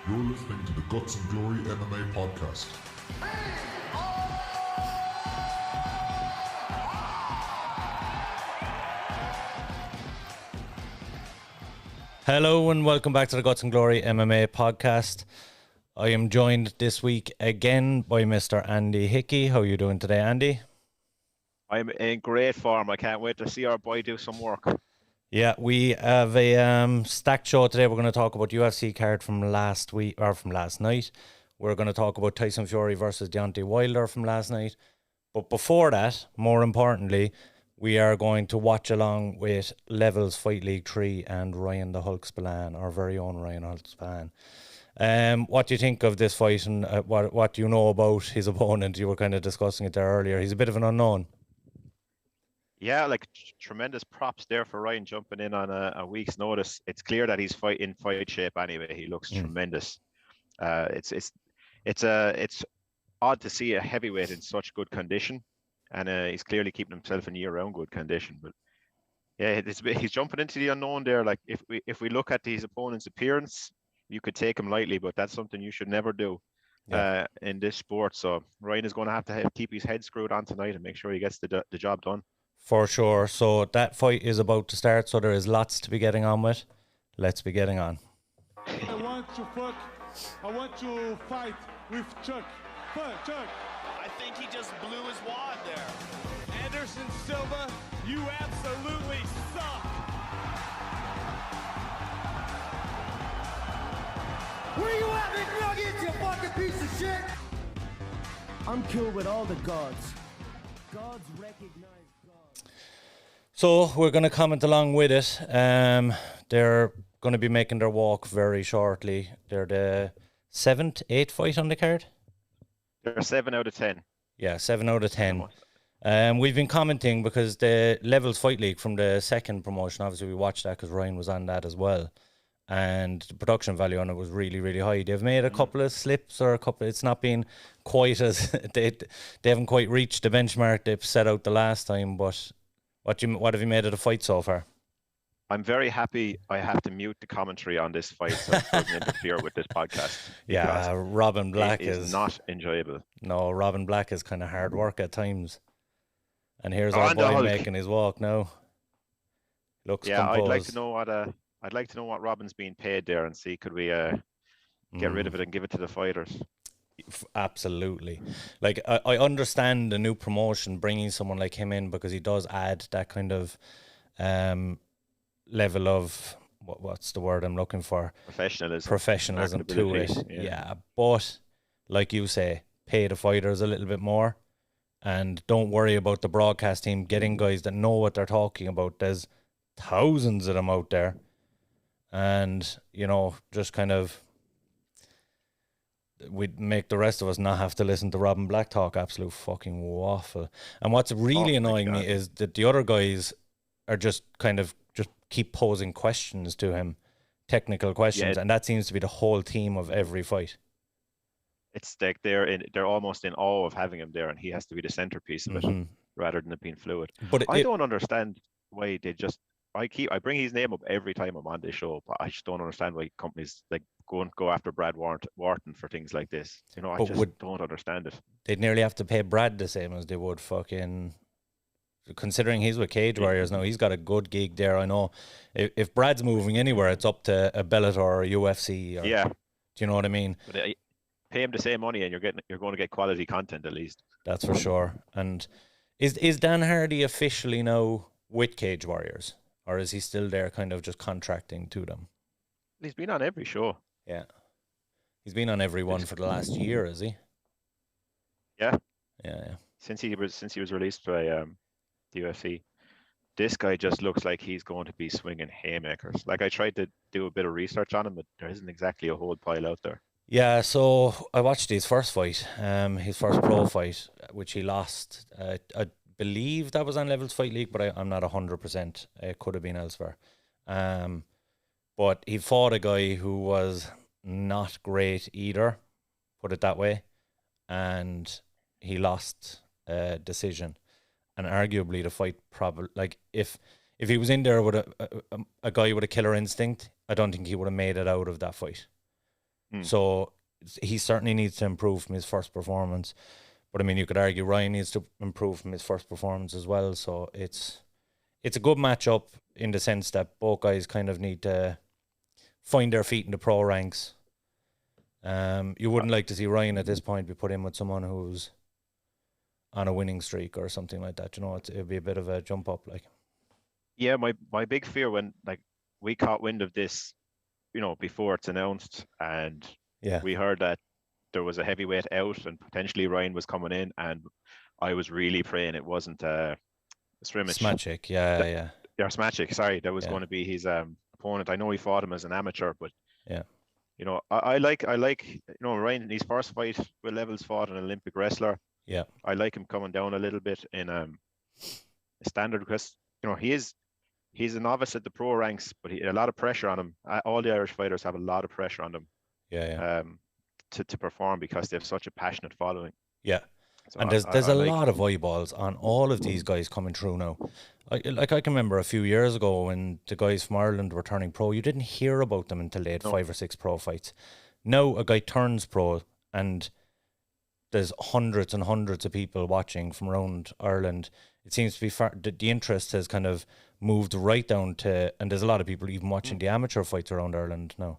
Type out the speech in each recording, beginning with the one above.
You're listening to the Guts and Glory MMA podcast. Hello and welcome back to the Guts and Glory MMA podcast. I am joined this week again by Mr. Andy Hickey. How are you doing today, Andy? I'm in great form. I can't wait to see our boy do some work. Yeah, we have a stacked show today. We're going to talk about UFC card from last week or from last night. We're going to talk about Tyson Fury versus Deontay Wilder from last night. But before that, more importantly, we are going to watch along with Levels Fight League 3 and Ryan the Hulk Spillane, our very own Ryan Hulk Spillane. What do you think of this fight, and what do you know about his opponent? You were kind of discussing it there earlier. He's a bit of an unknown. Yeah, like tremendous props there for Ryan jumping in on a week's notice. It's clear that he's in fight shape anyway. He looks tremendous. It's odd to see a heavyweight in such good condition, and he's clearly keeping himself in year-round good condition. But yeah, he's jumping into the unknown there. Like if we look at his opponent's appearance, you could take him lightly, but that's something you should never do in this sport. So Ryan is going to have to keep his head screwed on tonight and make sure he gets the job done. For sure. So that fight is about to start, so there is lots to be getting on with. Let's be getting on. I want to fight with Chuck. Chuck. I think he just blew his wad there. Anderson Silva, you absolutely suck. Where you at, McNuggets, you fucking piece of shit? I'm killed with all the gods. Gods recognize gods. So we're going to comment along with it. They're going to be making their walk very shortly. They're the 7th, 8th fight on the card. They're 7 out of 10. Yeah, 7 out of 10. We've been commenting because the Levels Fight League from the second promotion, obviously we watched that because Ryan was on that as well. And the production value on it was really, really high. They've made a couple of slips it's not been quite as, they haven't quite reached the benchmark they've set out the last time, but what have you made of the fight so far? I'm very happy I have to mute the commentary on this fight so it doesn't interfere with this podcast. Yeah, Robin Black is not enjoyable. No, Robin Black is kind of hard work at times. And here's our boy making his walk now. Looks composed. I'd like to know what Robin's being paid there and see could we get rid of it and give it to the fighters. Absolutely. Like I understand the new promotion bringing someone like him in because he does add that kind of level of what's the word I'm looking for? Professionalism to it. Yeah, but like you say, pay the fighters a little bit more and don't worry about the broadcast team getting guys that know what they're talking about. There's thousands of them out there. And, just kind of we'd make the rest of us not have to listen to Robin Black talk absolute fucking waffle. And what's really annoying me is that the other guys are just keep posing questions to him, technical questions, and that seems to be the whole theme of every fight. It's like they're almost in awe of having him there, and he has to be the centerpiece of it rather than it being fluid. But I don't understand why they just. I bring his name up every time I'm on this show, but I just don't understand why companies like go after Brad Wharton for things like this. I just don't understand it. They'd nearly have to pay Brad the same as they would fucking. Considering he's with Cage Warriors now, he's got a good gig there. I know if Brad's moving anywhere, it's up to a Bellator or a UFC. Do you know what I mean? But pay him the same money, and you're going to get quality content at least. That's for sure. And is Dan Hardy officially now with Cage Warriors? Or is he still there kind of just contracting to them? He's been on every show. Yeah. He's been on every one for the last year, is he? Yeah. Yeah. Since he was released by the UFC. This guy just looks like he's going to be swinging haymakers. Like I tried to do a bit of research on him, but there isn't exactly a whole pile out there. Yeah, so I watched his first fight, his first pro fight, which he lost. I believe that was on Levels Fight League, but I'm not 100%. It could have been elsewhere. But he fought a guy who was not great either, put it that way, and he lost a decision. And arguably the fight probably, like if he was in there with a guy with a killer instinct, I don't think he would have made it out of that fight. So he certainly needs to improve from his first performance. But I mean, you could argue Ryan needs to improve from his first performance as well. So it's a good matchup in the sense that both guys kind of need to find their feet in the pro ranks. You wouldn't like to see Ryan at this point be put in with someone who's on a winning streak or something like that. You know, it'd be a bit of a jump up, like. Yeah, my big fear when like we caught wind of this, before it's announced, and we heard that there was a heavyweight out and potentially Ryan was coming in, and I was really praying it wasn't Scrimmage. Smachick, yeah. Or Smachick, sorry, that was going to be his opponent. I know he fought him as an amateur, but I like Ryan in his first fight with Levels fought an Olympic wrestler. Yeah, I like him coming down a little bit in a standard because he's a novice at the pro ranks, but a lot of pressure on him. All the Irish fighters have a lot of pressure on them. To perform because they have such a passionate following. Yeah. So and there's a lot of eyeballs on all of these guys coming through now. I can remember a few years ago when the guys from Ireland were turning pro, you didn't hear about them until they had 5 or 6 pro fights. Now a guy turns pro and there's hundreds and hundreds of people watching from around Ireland. It seems to be the interest has kind of moved right down to, and there's a lot of people even watching the amateur fights around Ireland now.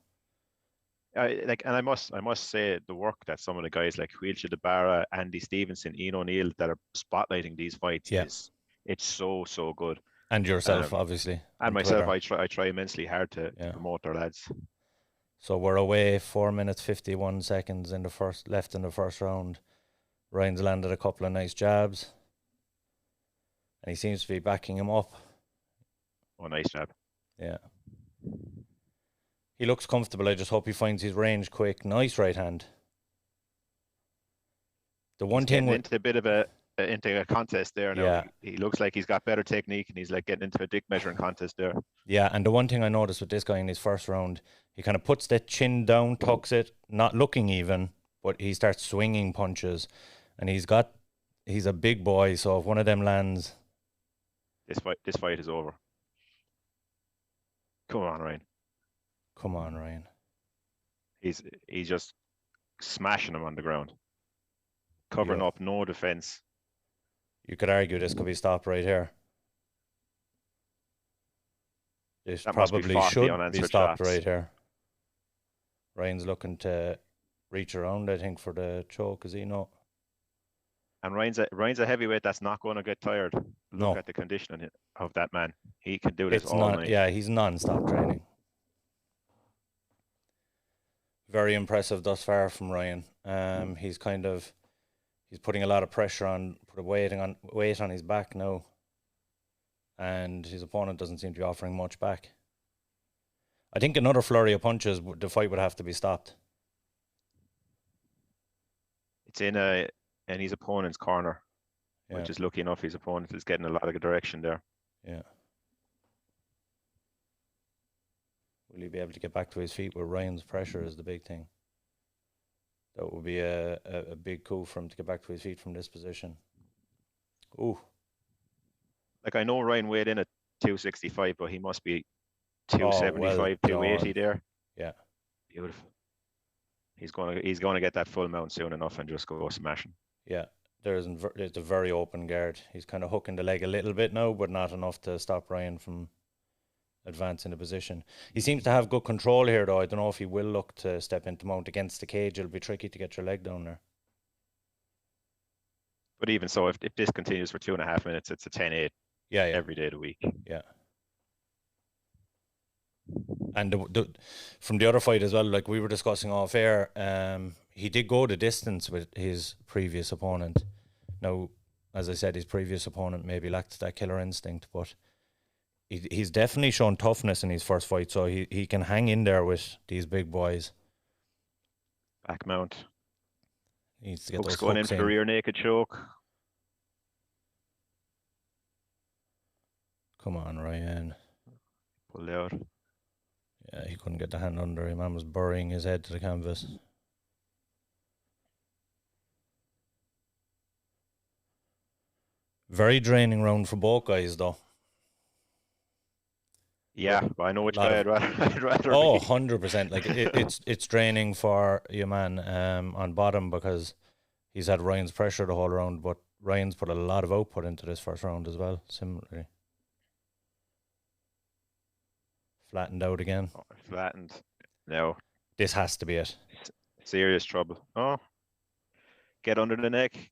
And I must say the work that some of the guys like Wheelchair DeBarra, Andy Stevenson, Ian O'Neill that are spotlighting these fights it's so good. And yourself, obviously. And myself, I try immensely hard to promote their lads. So we're away 4 minutes 51 seconds left in the first round. Ryan's landed a couple of nice jabs. And he seems to be backing him up. Oh, nice jab. Yeah. He looks comfortable. I just hope he finds his range quick. Nice right hand. The one thing into a bit of into a contest there now. Yeah. He looks like he's got better technique and he's like getting into a dick measuring contest there. Yeah, and the one thing I noticed with this guy in his first round, he kind of puts that chin down, tucks it, not looking even, but he starts swinging punches, and he's a big boy. So if one of them lands, this fight is over. Come on, Ryan. Come on, Ryan. He's just smashing him on the ground. Covering up, no defense. You could argue this could be stopped right here. This probably should be stopped right here. Ryan's looking to reach around, I think, for the choke, is he not? And Ryan's a heavyweight that's not going to get tired. Look at the conditioning of that man. He can do this all night. Yeah, he's non-stop training. Very impressive thus far from Ryan. He's putting a lot of pressure on, weight on his back now, and his opponent doesn't seem to be offering much back. I think another flurry of punches, the fight would have to be stopped. It's in his opponent's corner, which is lucky enough. His opponent is getting a lot of direction there. Yeah. Will he be able to get back to his feet with Ryan's pressure is the big thing. That would be a big coup for him to get back to his feet from this position. Ooh. Like, I know Ryan weighed in at 265, but he must be 275, 280 there. Yeah. Beautiful. He's going to get that full mount soon enough and just go smashing. Yeah. It's a very open guard. He's kind of hooking the leg a little bit now, but not enough to stop Ryan from advancing the position. He seems to have good control here, though. I don't know if he will look to step into mount against the cage. It'll be tricky to get your leg down there. But even so, if this continues for 2.5 minutes, it's a 10-8. Yeah. Every day of the week. Yeah. And from the other fight as well, like we were discussing off air, he did go the distance with his previous opponent. Now, as I said, his previous opponent maybe lacked that killer instinct, but he's definitely shown toughness in his first fight, so he can hang in there with these big boys. Back mount. He needs to get those going in for the rear naked choke. Come on, Ryan. Pulled out. Yeah, he couldn't get the hand under him. Man was burying his head to the canvas. Very draining round for both guys, though. Yeah, but I know which lot guy of- I'd rather Oh, be. 100%. Like it's draining for your man on bottom because he's had Ryan's pressure the whole round, but Ryan's put a lot of output into this first round as well. Similarly, flattened out again. Oh, flattened. No, This has to be it. serious trouble. Oh, get under the neck.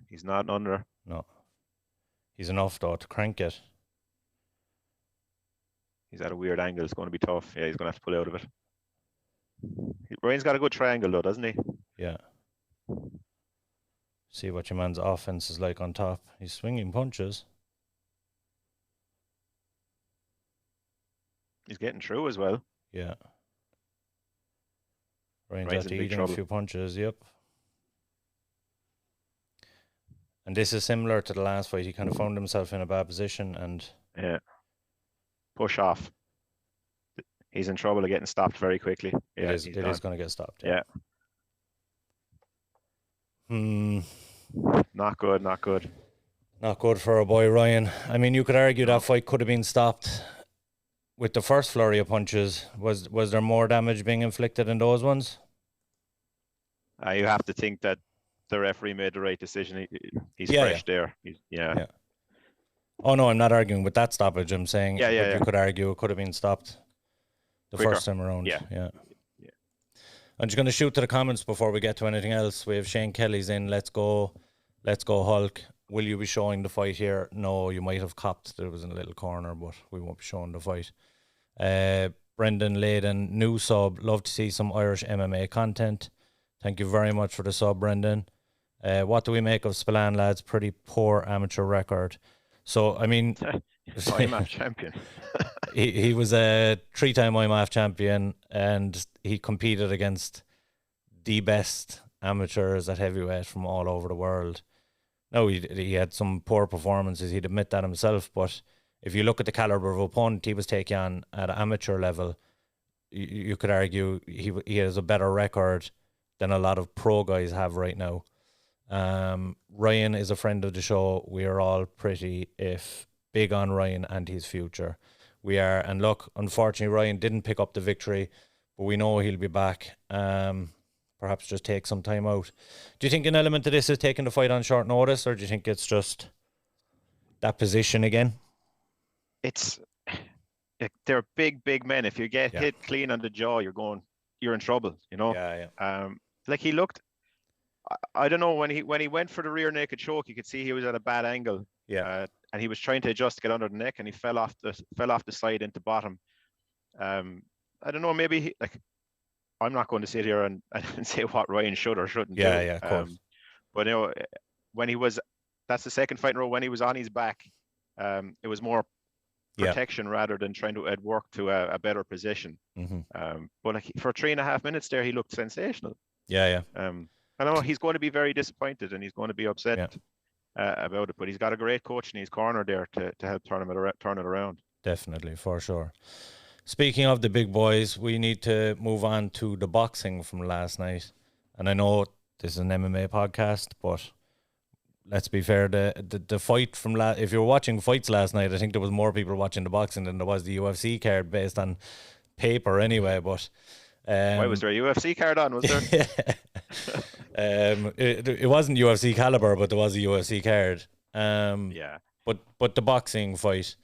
He's not under. No, he's enough though to crank it. He's at a weird angle. It's going to be tough. Yeah, he's going to have to pull out of it. Ryan's got a good triangle though, doesn't he? Yeah. See what your man's offense is like on top. He's swinging punches. He's getting through as well. Yeah. Ryan's Ryan's after in big eating a trouble. few punches. Yep. And this is similar to the last fight. He kind of found himself in a bad position and Yeah. Push off. He's in trouble of getting stopped very quickly. Yeah, it is going to get stopped. Yeah. Not good, not good. Not good for our boy Ryan. I mean, you could argue that fight could have been stopped with the first flurry of punches. Was there more damage being inflicted in those ones? You have to think that the referee made the right decision. He's Yeah, fresh there. Yeah. Oh no, I'm not arguing with that stoppage. I'm saying you could argue it could have been stopped the Quicker. first time around. Yeah. I'm just going to shoot to the comments before we get to anything else. We have Shane Kelly's in. Let's go Hulk. Will you be showing the fight here? No, you might have copped that it was in a little corner, but we won't be showing the fight. Brendan Layden, new sub. Love to see some Irish MMA content. Thank you very much for the sub, Brendan. What do we make of Spillane, lads? Pretty poor amateur record. So, I mean... IMAF champion. he was a 3-time IMAF champion and he competed against the best amateurs at heavyweight from all over the world. No, he had some poor performances. He'd admit that himself. But if you look at the caliber of opponent he was taking on at amateur level, you could argue he has a better record than a lot of pro guys have right now. Ryan is a friend of the show. We are all pretty big on Ryan and his future. We are, and look, unfortunately Ryan didn't pick up the victory, but we know he'll be back. Perhaps just take some time out. Do you think an element of this is taking the fight on short notice, or do you think it's just that position again? It's they're big men. If you get hit clean on the jaw, you're in trouble, you know. Like he looked, I don't know, when he went for the rear naked choke, you could see he was at a bad angle. And he was trying to adjust to get under the neck, and he fell off the side into bottom. I don't know, maybe I'm not going to sit here and say what Ryan should or shouldn't do. Of course. But you know, that's the second fight in a row when he was on his back. It was more protection rather than trying to work to a better position. But for 3.5 minutes there, he looked sensational. I don't know, he's going to be very disappointed and he's going to be upset about it, but he's got a great coach in his corner there to help turn it around. Definitely, for sure. Speaking of the big boys, we need to move on to the boxing from last night. And I know this is an MMA podcast, but let's be fair, the fight from if you were watching fights last night, I think there was more people watching the boxing than there was the UFC card based on paper anyway. But why was there a UFC card on? Was there? It wasn't UFC caliber, but there was a UFC card. But the boxing fight.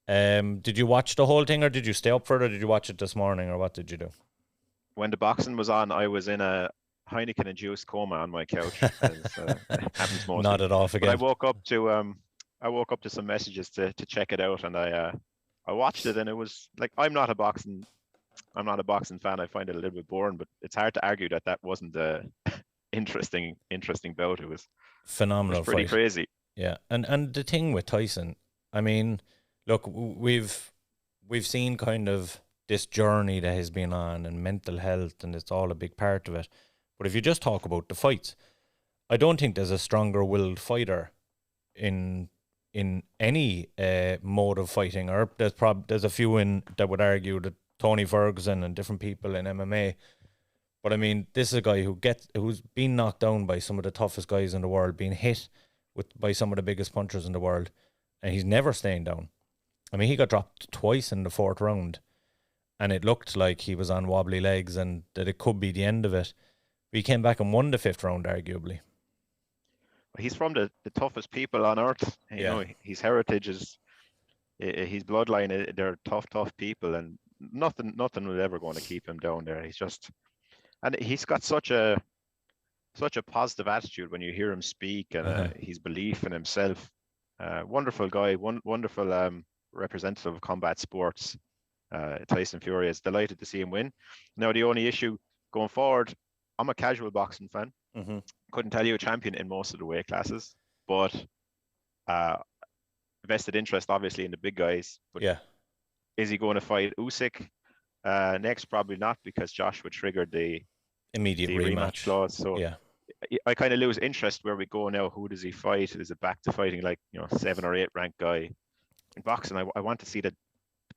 Did you watch the whole thing, or did you stay up for it, or did you watch it this morning, or what did you do? When the boxing was on, I was in a Heineken induced coma on my couch. As, happens mostly. Not it off again. But I woke up to some messages to check it out, and I watched it, and it was like, I'm not a boxing fan. I find it a little bit boring, but it's hard to argue that wasn't a interesting bout. It was phenomenal. It was pretty crazy. Yeah, and the thing with Tyson, I mean, look, we've seen kind of this journey that he's been on, and mental health, and it's all a big part of it. But if you just talk about the fights, I don't think there's a stronger willed fighter in any mode of fighting, or there's a few that would argue that Tony Ferguson and different people in MMA. But I mean, this is a guy who's been knocked down by some of the toughest guys in the world, being hit by some of the biggest punchers in the world, and he's never staying down. I mean, he got dropped twice in the 4th round, and it looked like he was on wobbly legs and that it could be the end of it. But he came back and won the 5th round, arguably. He's from the toughest people on earth. You know, his heritage is, his bloodline. They're tough people, and nothing was ever going to keep him down there. He's just, and he's got such a positive attitude when you hear him speak, and his belief in himself. Wonderful guy, wonderful representative of combat sports. Tyson Fury is delighted to see him win. Now, the only issue going forward, I'm a casual boxing fan. Couldn't tell you a champion in most of the weight classes, but vested interest obviously in the big guys. But is he going to fight Usyk next? Probably not, because Joshua triggered the immediate rematch clause. So I kind of lose interest where we go now. Who does he fight? Is it back to fighting like 7 or 8 ranked guy? In boxing, I want to see the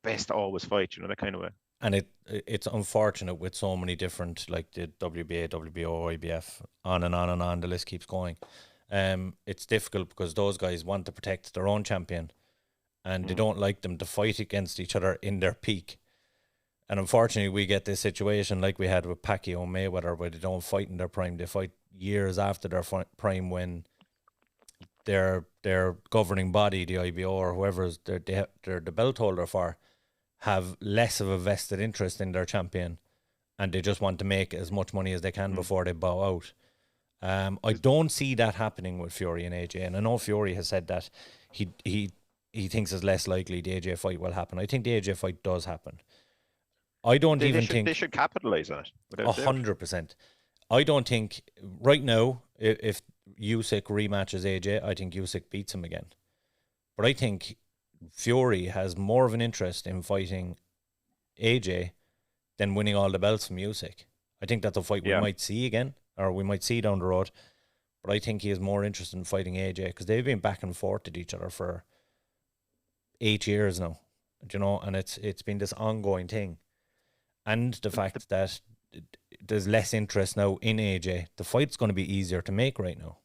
best always fight. That kind of way. And it's unfortunate with so many different, like the WBA, WBO, IBF, on and on and on. The list keeps going. It's difficult because those guys want to protect their own champion, and they don't like them to fight against each other in their peak. And unfortunately, we get this situation like we had with Pacquiao and Mayweather, where they don't fight in their prime. They fight years after their prime, when their governing body, the IBO or whoever they're the belt holder for, have less of a vested interest in their champion, and they just want to make as much money as they can before they bow out. I don't see that happening with Fury and AJ, and I know Fury has said that he thinks it's less likely the AJ fight will happen. I think the AJ fight does happen. I don't think they should capitalize on it. 100%. I don't think right now, if Usyk rematches AJ, I think Usyk beats him again. But I think Fury has more of an interest in fighting AJ than winning all the belts from Usyk. I think that's a fight we might see again, or we might see down the road. But I think he is more interested in fighting AJ, because they've been back and forth at each other for 8 years now, and it's been this ongoing thing. And the fact that there's less interest now in AJ, the fight's going to be easier to make right now.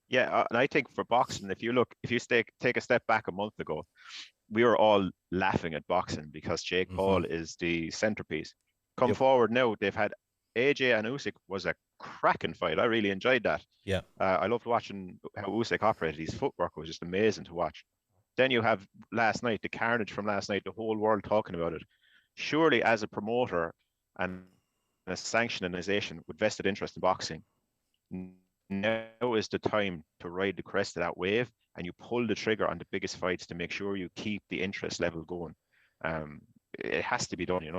Yeah, and I think for boxing, if you take a step back a month ago, we were all laughing at boxing because Jake Paul is the centerpiece. Come forward now, they've had AJ and Usyk was a cracking fight. I really enjoyed that. Yeah, I loved watching how Usyk operated. His footwork was just amazing to watch. Then you have last night, the carnage from last night, the whole world talking about it. Surely, as a promoter and a sanction organization with vested interest in boxing, now is the time to ride the crest of that wave, and you pull the trigger on the biggest fights to make sure you keep the interest level going. It has to be done.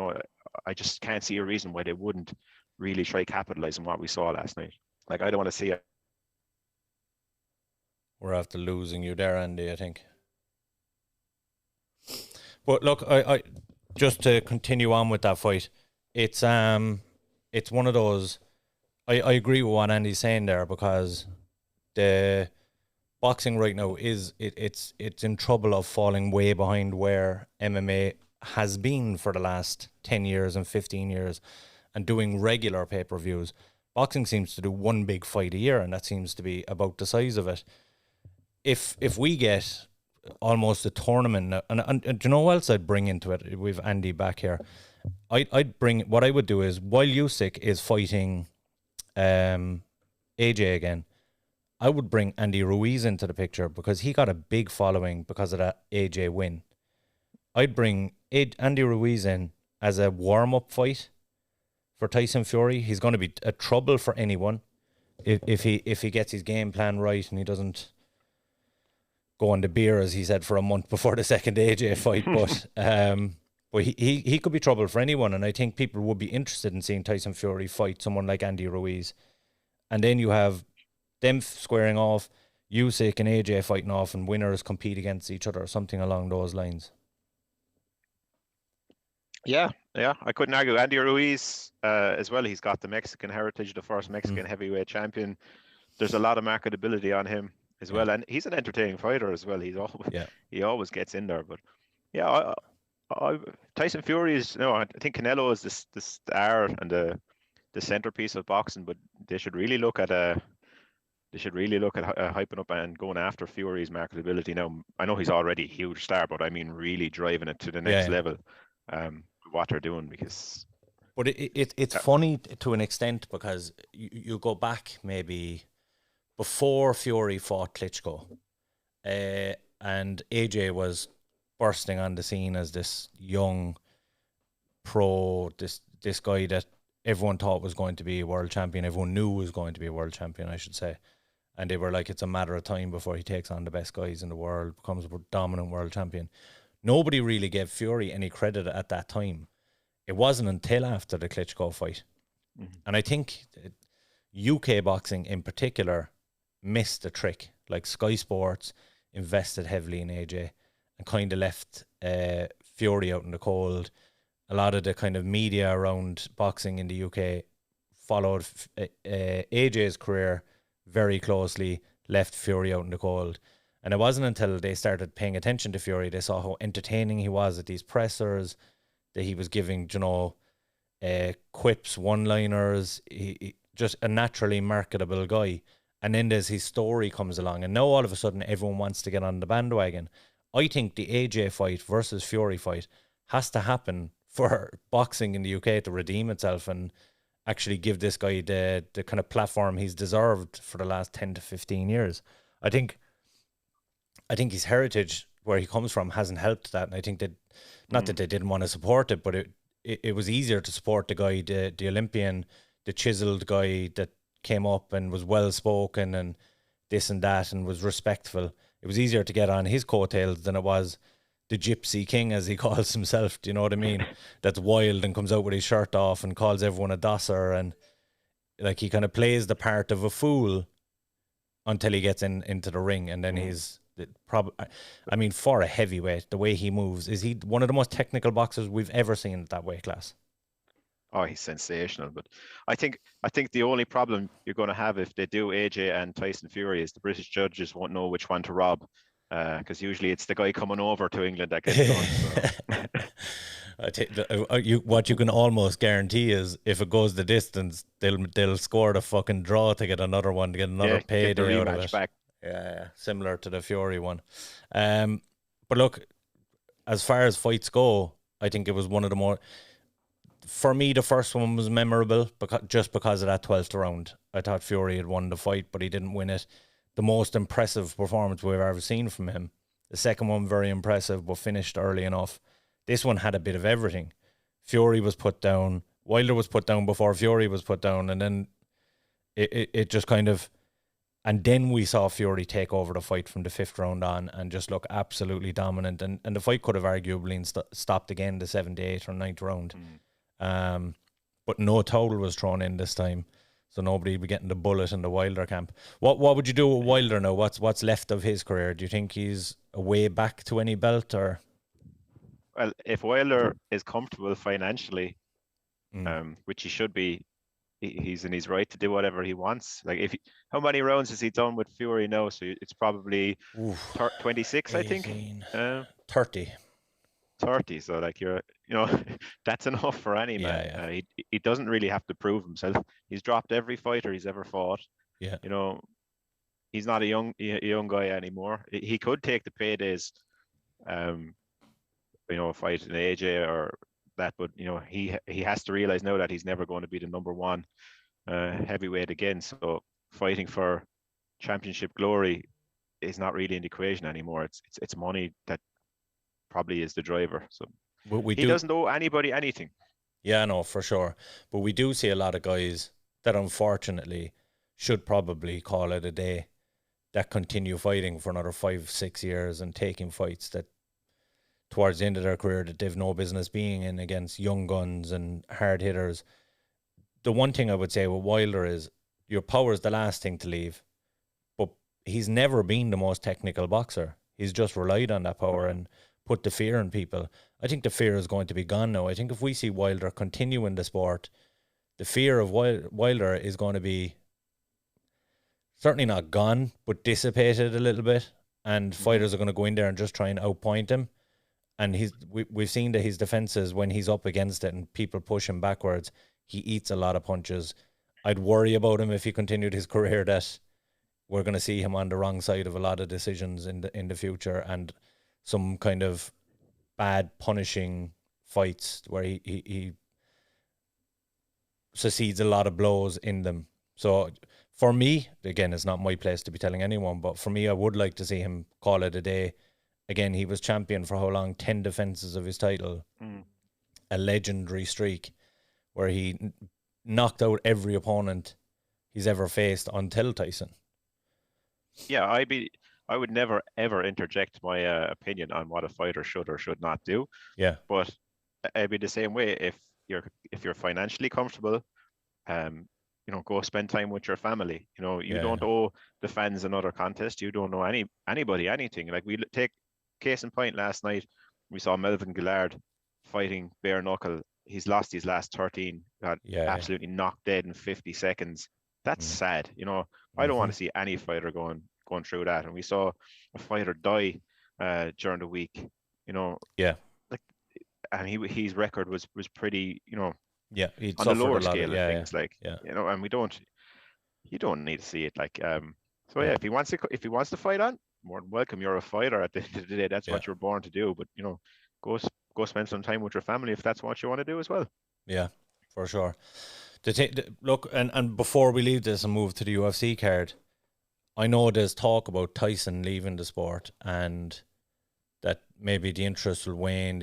I just can't see a reason why they wouldn't really try capitalize on what we saw last night. Like, I don't want to see it. We're after losing you there, Andy, I think. But look, I just to continue on with that fight, it's one of those. I agree with what Andy's saying there, because the boxing right now it's in trouble of falling way behind where MMA has been for the last 10 years and 15 years, and doing regular pay-per-views. Boxing seems to do one big fight a year, and that seems to be about the size of it. If we get almost a tournament, and do you know what else I'd bring into it? We've Andy back here. I'd bring, what I would do is, while Usyk is fighting AJ again, I would bring Andy Ruiz into the picture, because he got a big following because of that AJ win. I'd bring Andy Ruiz in as a warm-up fight for Tyson Fury. He's going to be a trouble for anyone if he gets his game plan right and he doesn't go on the beer, as he said, for a month before the second AJ fight. But he could be trouble for anyone, and I think people would be interested in seeing Tyson Fury fight someone like Andy Ruiz. And then you have them squaring off, Usyk and AJ fighting off, and winners compete against each other, or something along those lines. Yeah, I couldn't argue. Andy Ruiz as well, he's got the Mexican heritage, the first Mexican heavyweight champion. There's a lot of marketability on him as well, and he's an entertaining fighter as well. He always gets in there. But yeah, Tyson Fury is, I think Canelo is the star and the centerpiece of boxing, but they should really look at they should really look at hyping up and going after Fury's marketability now. I know he's already a huge star, but I mean really driving it to the next level. What they're doing, because. But it's funny to an extent, because you go back maybe before Fury fought Klitschko, and AJ was bursting on the scene as this young pro, this guy that everyone thought was going to be a world champion. Everyone knew was going to be a world champion, I should say. And they were like, it's a matter of time before he takes on the best guys in the world, becomes a dominant world champion. Nobody really gave Fury any credit at that time. It wasn't until after the Klitschko fight. Mm-hmm. And I think UK boxing in particular missed a trick. Like Sky Sports invested heavily in AJ and kind of left Fury out in the cold. A lot of the kind of media around boxing in the UK followed AJ's career very closely, left Fury out in the cold. And it wasn't until they started paying attention to Fury, they saw how entertaining he was at these pressers, that he was giving, quips, one-liners, he just a naturally marketable guy. And then there's his story comes along, and now all of a sudden everyone wants to get on the bandwagon. I think the AJ fight versus Fury fight has to happen for boxing in the UK to redeem itself and actually give this guy the kind of platform he's deserved for the last 10 to 15 years. I think his heritage, where he comes from, hasn't helped that. And I think that, not that they didn't want to support it, but it was easier to support the guy, the Olympian, the chiseled guy that came up and was well-spoken and this and that and was respectful. It was easier to get on his coattails than it was the Gypsy King, as he calls himself. Do you know what I mean? That's wild and comes out with his shirt off and calls everyone a dosser, and like he kind of plays the part of a fool until he gets into the ring, and then he's I mean, for a heavyweight, the way he moves, is he one of the most technical boxers we've ever seen at that weight class? Oh, he's sensational. But I think the only problem you're going to have if they do AJ and Tyson Fury is the British judges won't know which one to rob, because usually it's the guy coming over to England that gets done. So. What you can almost guarantee is if it goes the distance, they'll score the fucking draw to get another one, to get another payday out of it. Back. Yeah, similar to the Fury one. But look, as far as fights go, I think it was one of the more. For me, the first one was memorable because of that 12th round. I thought Fury had won the fight, but he didn't win it. The most impressive performance we've ever seen from him. The second one, very impressive, but finished early enough. This one had a bit of everything. Fury was put down. Wilder was put down before Fury was put down. And then it just kind of... And then we saw Fury take over the fight from the 5th round on and just look absolutely dominant. And the fight could have arguably stopped again the 7th, 8th or 9th round. But no towel was thrown in this time, so nobody would be getting the bullet in the Wilder camp. What would you do with Wilder now? What's left of his career? Do you think he's a way back to any belt, or? Well, if Wilder is comfortable financially, which he should be, he's in his right to do whatever he wants. Like, how many rounds has he done with Fury now? So it's probably 26, 18, I think. 30. 30. So like that's enough for any man. Yeah. He doesn't really have to prove himself. He's dropped every fighter he's ever fought. Yeah. He's not a young guy anymore. He could take the paydays, fight an AJ or that, but he has to realize now that he's never going to be the number one heavyweight again. So fighting for championship glory is not really in the equation anymore. It's money that probably is the driver. So he doesn't owe anybody anything. Yeah, no, for sure. But we do see a lot of guys that unfortunately should probably call it a day, that continue fighting for another 5-6 years and taking fights that towards the end of their career that they've no business being in, against young guns and hard hitters. The one thing I would say with Wilder is your power is the last thing to leave, but he's never been the most technical boxer. He's just relied on that power and put the fear in people. I think the fear is going to be gone now. I think if we see Wilder continue in the sport, the fear of Wilder is going to be certainly not gone, but dissipated a little bit, and fighters are going to go in there and just try and outpoint him. And we've seen that his defenses, when he's up against it and people push him backwards, he eats a lot of punches. I'd worry about him if he continued his career that we're going to see him on the wrong side of a lot of decisions in the future, and some kind of bad punishing fights where he succeeds a lot of blows in them. So for me, again, it's not my place to be telling anyone, but for me, I would like to see him call it a day. Again, he was champion for how long? 10 defenses of his title. A legendary streak where he knocked out every opponent he's ever faced until Tyson. Yeah, I would never ever interject my opinion on what a fighter should or should not do. Yeah. But I'd be the same way if you're financially comfortable, go spend time with your family. You don't owe the fans another contest. You don't owe anybody anything. Like, we take case in point, last night we saw Melvin Gillard fighting bare knuckle. He's lost his last 13, got absolutely knocked dead in 50 seconds. That's sad. I don't want to see any fighter going through that. And we saw a fighter die during the week. Like, and his record was pretty, on the lower scale of things. And you don't need to see it. Like, if he wants to fight on, more than welcome. You're a fighter at the end of the day. That's what you're born to do. But go spend some time with your family if that's what you want to do as well. Yeah, for sure. Look, and before we leave this and move to the UFC card, I know there's talk about Tyson leaving the sport and that maybe the interest will wane.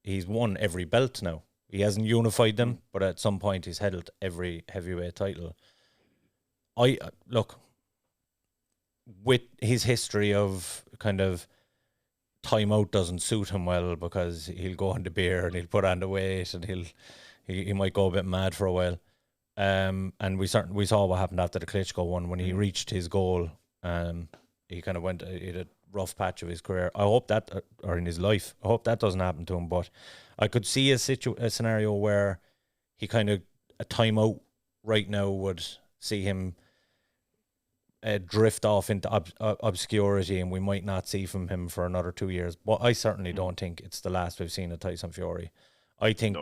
He's won every belt now. He hasn't unified them, but at some point he's held every heavyweight title. Look, with his history of kind of timeout doesn't suit him well, because he'll go on the beer and he'll put on the weight and he might go a bit mad for a while. And we saw what happened after the Klitschko one when he reached his goal. He kind of he had a rough patch of his career. I hope that, or in his life, I hope that doesn't happen to him. But I could see a scenario where he kind of, a timeout right now would see him drift off into obscurity, and we might not see from him for another 2 years. But I certainly don't think it's the last we've seen of Tyson Fury. I think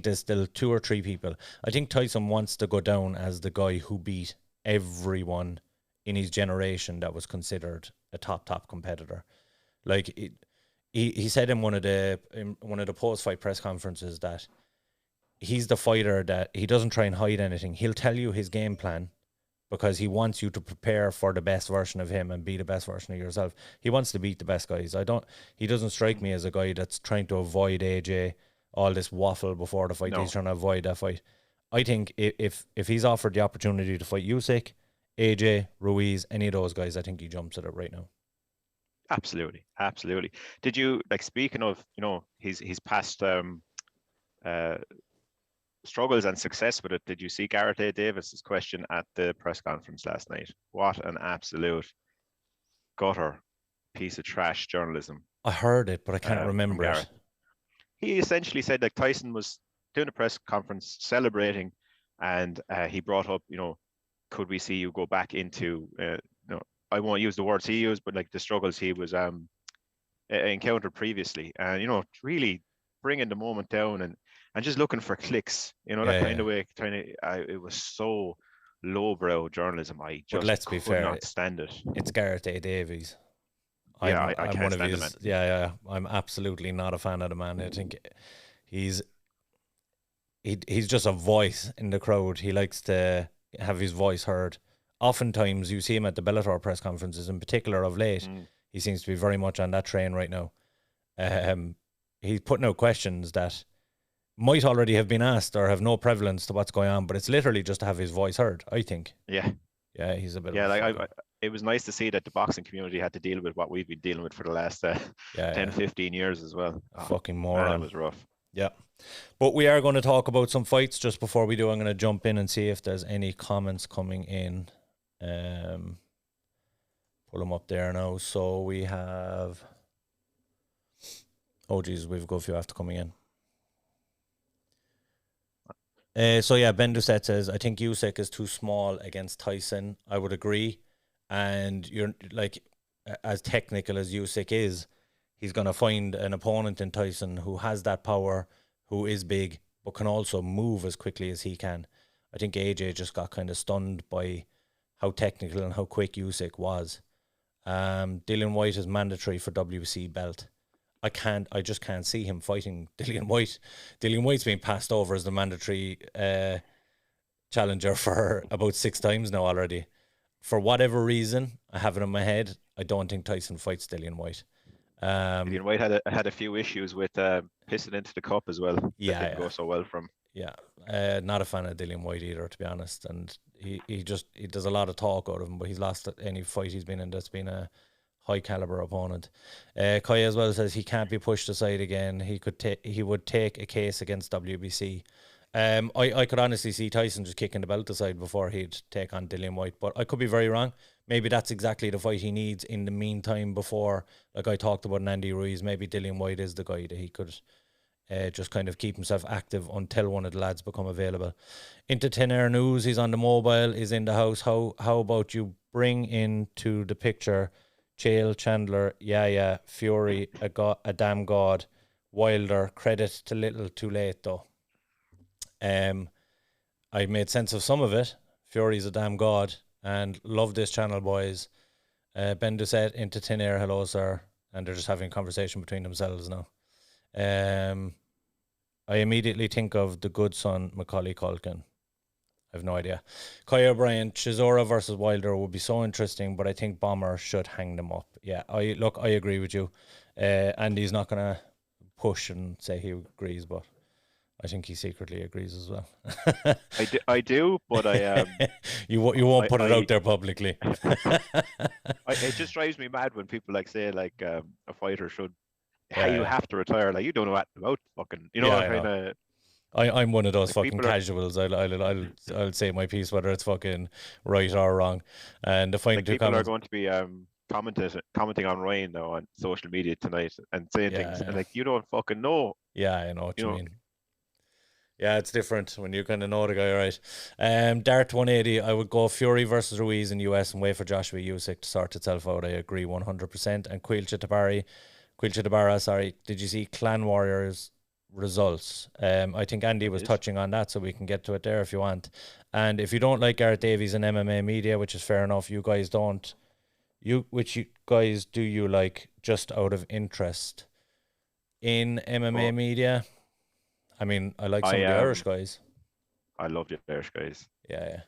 there's still 2 or 3 people. I think Tyson wants to go down as the guy who beat everyone in his generation that was considered a top competitor. Like, he said in one of the post-fight press conferences that he's the fighter that he doesn't try and hide anything. He'll tell you his game plan because he wants you to prepare for the best version of him and be the best version of yourself. He wants to beat the best guys. He doesn't strike me as a guy that's trying to avoid AJ, all this waffle before the fight. No. He's trying to avoid that fight. I think if he's offered the opportunity to fight Usyk, AJ, Ruiz, any of those guys, I think he jumps at it right now. Absolutely. Did you, like, speaking of, his past struggles and success with it, did you see Gareth A. Davis's question at the press conference last night? What an absolute gutter piece of trash journalism. I heard it, but I can't remember it. He essentially said, like, Tyson was doing a press conference celebrating, and he brought up, could we see you go back into, I won't use the words he used, but like the struggles he was encountered previously, and really bringing the moment down and just looking for clicks, that kind of way. It was so lowbrow journalism. I just could not stand it. It's Gareth A. Davies. I can't one of stand his. Yeah. I'm absolutely not a fan of the man. I think he's just a voice in the crowd. He likes to have his voice heard. Oftentimes, you see him at the Bellator press conferences, in particular of late. He seems to be very much on that train right now. He's putting out questions that might already have been asked or have no prevalence to what's going on, but it's literally just to have his voice heard, I think. Yeah, he's a bit. Yeah, it was nice to see that the boxing community had to deal with what we've been dealing with for the last 10, 15 years as well. Fucking moron. That was rough. Yeah. But we are going to talk about some fights. Just before we do, I'm going to jump in and see if there's any comments coming in. Pull them up there now. So we have... Oh, Jesus, we've got a few after coming in. So yeah, Ben Doucette says, I think Usyk is too small against Tyson. I would agree. And you're like, as technical as Usyk is, he's going to find an opponent in Tyson who has that power, who is big, but can also move as quickly as he can. I think AJ just got kind of stunned by how technical and how quick Usyk was. Dillian White is mandatory for WC belt. I just can't see him fighting Dillian White. Dillian White's been passed over as the mandatory challenger for about 6 times now already. For whatever reason, I have it in my head, I don't think Tyson fights Dillian White. Dillian White had a few issues with pissing into the cup as well. That didn't go so well from. Yeah, not a fan of Dillian White either, to be honest. And he does a lot of talk out of him, but he's lost any fight he's been in that's been a high caliber opponent. Kaya as well says he can't be pushed aside again. He would take a case against WBC. I could honestly see Tyson just kicking the belt aside before he'd take on Dillian White, but I could be very wrong. Maybe that's exactly the fight he needs in the meantime before, like I talked about Andy Ruiz, maybe Dillian White is the guy that he could just kind of keep himself active until one of the lads become available. Into Tin Air News, he's on the mobile, is in the house. How about you bring into the picture Chael, Chandler, Fury, a damn god, Wilder, credit to little too late though. I made sense of some of it. Fury's a damn god, and love this channel, boys. Ben Doucette into Tin Air, hello sir, and they're just having a conversation between themselves now. I immediately think of the good son Macaulay Culkin. I have no idea. Kaya O'Brien, Chisora versus Wilder would be so interesting, but I think Bomber should hang them up. Yeah, I agree with you. Andy's not gonna push and say he agrees, but I think he secretly agrees as well. I do, but I you won't put it out there publicly. It just drives me mad when people say a fighter should. You have to retire. Like, you don't know what about fucking. I'm one of those fucking casuals. Are, I'll say my piece whether it's fucking right or wrong. And the final two people are going to be commenting on Ryan though on social media tonight and saying things and you don't fucking know. Yeah, I know what you mean. Yeah, it's different when you kind of know the guy, right? Dart 180, I would go Fury versus Ruiz in US and wait for Joshua Usyk to sort itself out. I agree 100%. And Quil Chitabara, sorry, did you see Clan Warriors results? I think Andy was touching on that, so we can get to it there if you want. And if you don't like Gareth Davies and MMA media, which is fair enough, you guys don't. Which guys do you like just out of interest in MMA media? I mean, I like some of the Irish guys. I love the Irish guys. Yeah.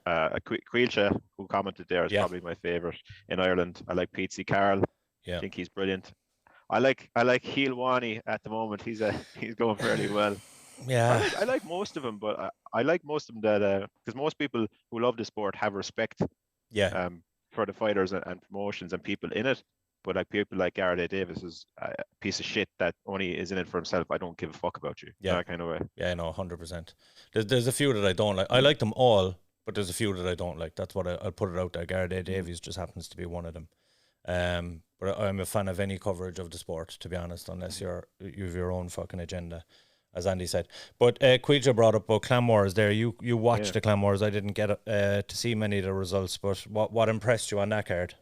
Quilcha, who commented there, is probably my favourite in Ireland. I like Pete C. Carroll. Yeah. I think he's brilliant. I like Heelwani at the moment. He's going fairly well. Yeah. I like most of them, but I like most of them that because most people who love the sport have respect. Yeah. For the fighters and promotions and people in it. But like people like Gareth A. Davis is a piece of shit that only is in it for himself. I don't give a fuck about you. Yeah, that kind of way. Yeah, no, 100%. There's a few that I don't like. I like them all, but there's a few that I don't like. That's what I'll put it out there. Gareth A. Davies just happens to be one of them. But I'm a fan of any coverage of the sport, to be honest, unless you have your own fucking agenda, as Andy said. But Quilcha brought up about Clan Wars there. You watched the Clan Wars. I didn't get to see many of the results, but what impressed you on that card?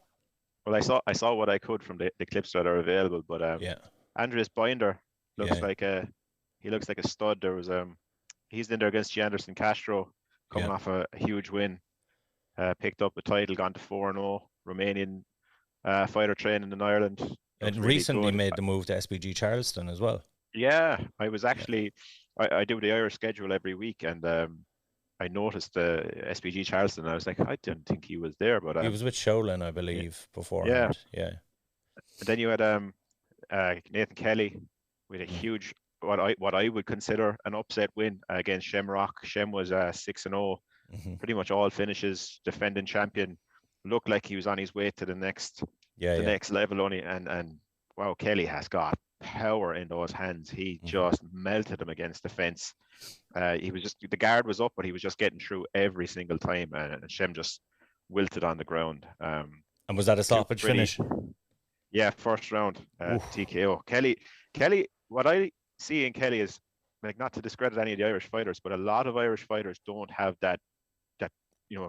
Well, I saw what I could from the clips that are available, but Andreas Binder looks like a stud. There was he's in there against G. Anderson Castro, coming off a huge win, picked up a title, gone to 4-0, Romanian fighter training in Ireland. And really recently made the move to SBG Charleston as well. Yeah, I was actually I do the Irish schedule every week, and I noticed SPG Charleston. And I was like, I didn't think he was there, but he was with Shaolin, I believe, before. Yeah. And then you had Nathan Kelly with a huge what I would consider an upset win against Shamrock. Shem was 6-0, pretty much all finishes, defending champion. Looked like he was on his way to the next next level only, and wow, Kelly has got power in those hands. He just melted him against the fence. He was just, the guard was up, but he was just getting through every single time, and Shem just wilted on the ground. And was that a stoppage finish? Yeah, first round TKO. Kelly, what I see in Kelly is, like, not to discredit any of the Irish fighters, but a lot of Irish fighters don't have that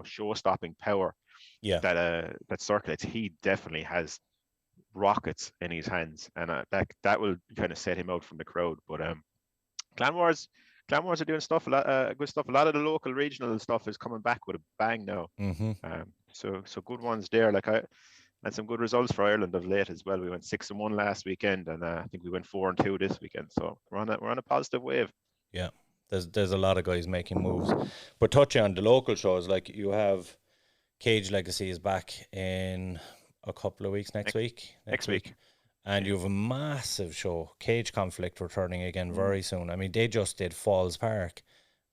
show-stopping power that circulates. He definitely has rockets in his hands, and that will kind of set him out from the crowd. But Clan Wars are doing stuff, good stuff. A lot of the local regional stuff is coming back with a bang now. So good ones there. And some good results for Ireland of late as well. We went 6-1 last weekend, and I think we went 4-2 this weekend. So we're on a positive wave. Yeah, there's a lot of guys making moves. But touching on the local shows, like you have Cage Legacy is back in a couple of weeks next week. Next week. And you have a massive show, Cage Conflict, returning again very soon. I mean, they just did Falls Park,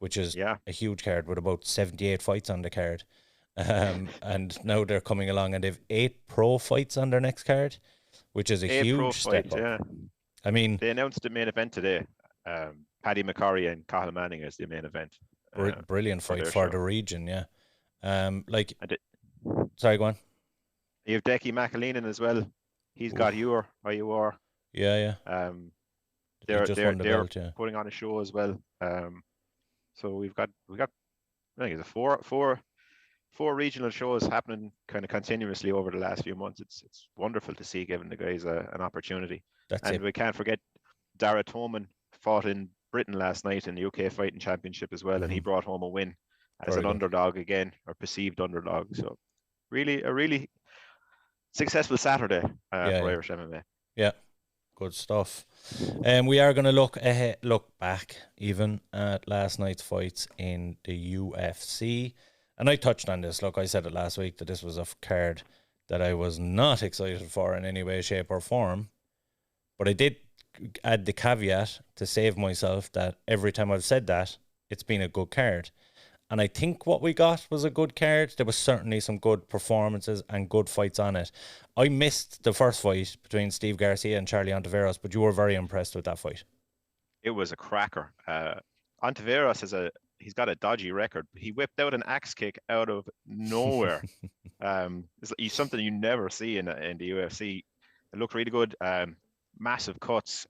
which is a huge card with about 78 fights on the card. And now they're coming along and they've 8 pro fights on their next card, which is a huge step up. Yeah. I mean, they announced the main event today. Paddy McCorry and Cathal Manning is the main event. Brilliant fight for the region, yeah. Sorry, go on. You have Decky McAleenan as well. He's got IUR. Yeah. They're putting on a show as well. So we've got I think it's four regional shows happening kind of continuously over the last few months. It's wonderful to see, giving the guys an opportunity. We can't forget Dara Toman fought in Britain last night in the UK Fighting Championship as well, and he brought home a win as an underdog again, or perceived underdog. So a really successful Saturday for Irish MMA. Yeah, good stuff. We are going to look back even at last night's fights in the UFC. And I touched on this. Look, I said it last week that this was a card that I was not excited for in any way, shape, or form. But I did add the caveat to save myself that every time I've said that, it's been a good card. And I think what we got was a good card. There was certainly some good performances and good fights on it. I missed the first fight between Steve Garcia and Charlie Ontiveros, but you were very impressed with that fight. It was a cracker. Ontiveros he's got a dodgy record. He whipped out an axe kick out of nowhere. It's something you never see in the UFC. It looked really good. Massive cuts.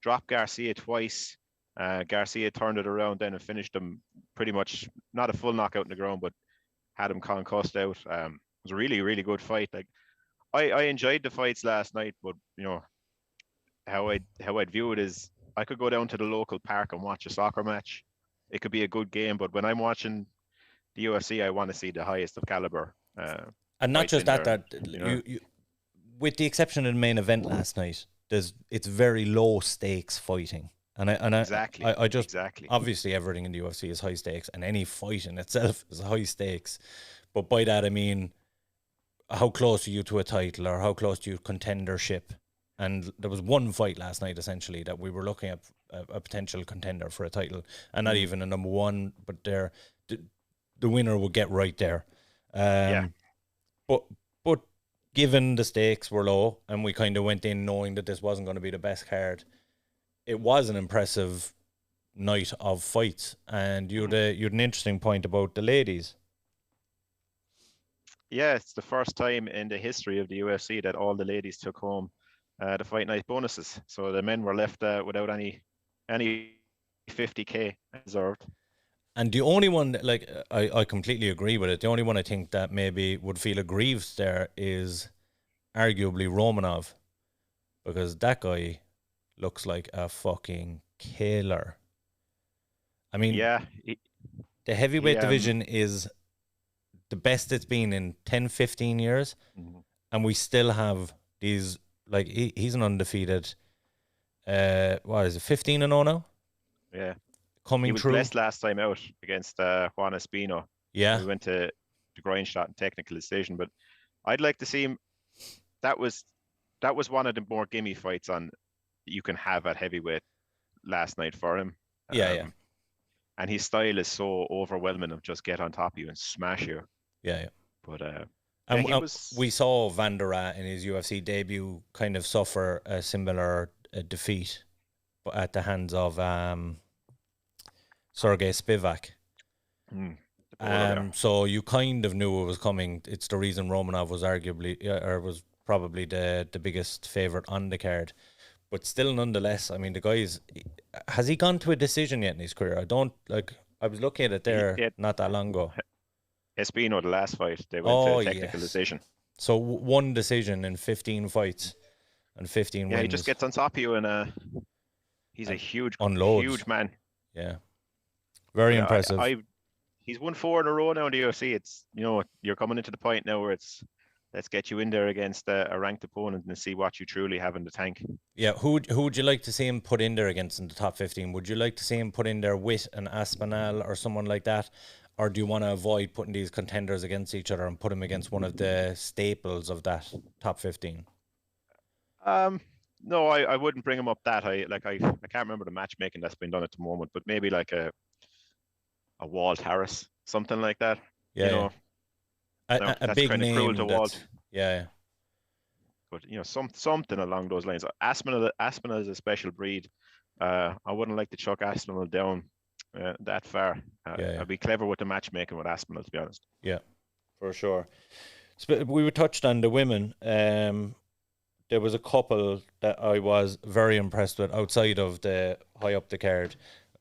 Dropped Garcia twice. Garcia turned it around then and finished him pretty much, not a full knockout in the ground, but had him concussed out. It was a really, really good fight. Like I enjoyed the fights last night, but how I'd view it is I could go down to the local park and watch a soccer match. It could be a good game, but when I'm watching the UFC, I want to see the highest of caliber. And not just that, you, with the exception of the main event last night, it's very low stakes fighting. Exactly. Obviously everything in the UFC is high stakes, and any fight in itself is high stakes. But by that I mean, how close are you to a title, or how close to your contendership? And there was one fight last night essentially that we were looking at a potential contender for a title, and not even a number one, but the winner would get right there. But given the stakes were low, and we kind of went in knowing that this wasn't going to be the best card, it was an impressive night of fights. And you had an interesting point about the ladies. Yeah, it's the first time in the history of the UFC that all the ladies took home the fight night bonuses. So the men were left without any 50k deserved. And the only one, I completely agree with it. The only one I think that maybe would feel aggrieved there is arguably Romanov, because that guy looks like a fucking killer. I mean, the heavyweight division is the best it's been in 10, 15 years. Mm-hmm. And we still have these, he's an undefeated, 15-0 now? Yeah. Coming he was through. blessed last time out against Juan Espino. Yeah. We went to the groin shot and technical decision, but I'd like to see him. That was one of the more gimme fights you can have at heavyweight last night for him. Yeah. And his style is so overwhelming of just get on top of you and smash you. Yeah. But we saw Van der Raa in his UFC debut kind of suffer a similar defeat, but at the hands of Sergey Spivak. So you kind of knew it was coming. It's the reason Romanov was was probably the biggest favorite on the card. But still, nonetheless, I mean, the guy's... Has he gone to a decision yet in his career? I was looking at it there not that long ago. Espino, the last fight, they went to a technical decision. So one decision in 15 fights and 15 wins. Yeah, he just gets on top of you, and he's a huge unloads. Huge man. Yeah. Very impressive. he's won 4 in a row now in the UFC. It's, you're coming into the point now where it's, let's get you in there against a ranked opponent and see what you truly have in the tank. Yeah, who would you like to see him put in there against in the top 15? Would you like to see him put in there with an Aspinall or someone like that? Or do you want to avoid putting these contenders against each other and put him against one of the staples of that top 15? No, I wouldn't bring him up that high. Like I can't remember the matchmaking that's been done at the moment, but maybe like a Walt Harris, something like that. Yeah, a that's big kind of cruel name. to Walt. Yeah. But something along those lines. Aspinall is a special breed. I wouldn't like to chuck Aspinall down that far. I'd be clever with the matchmaking with Aspinall, to be honest. Yeah, for sure. We were touched on the women. There was a couple that I was very impressed with outside of the high up the card,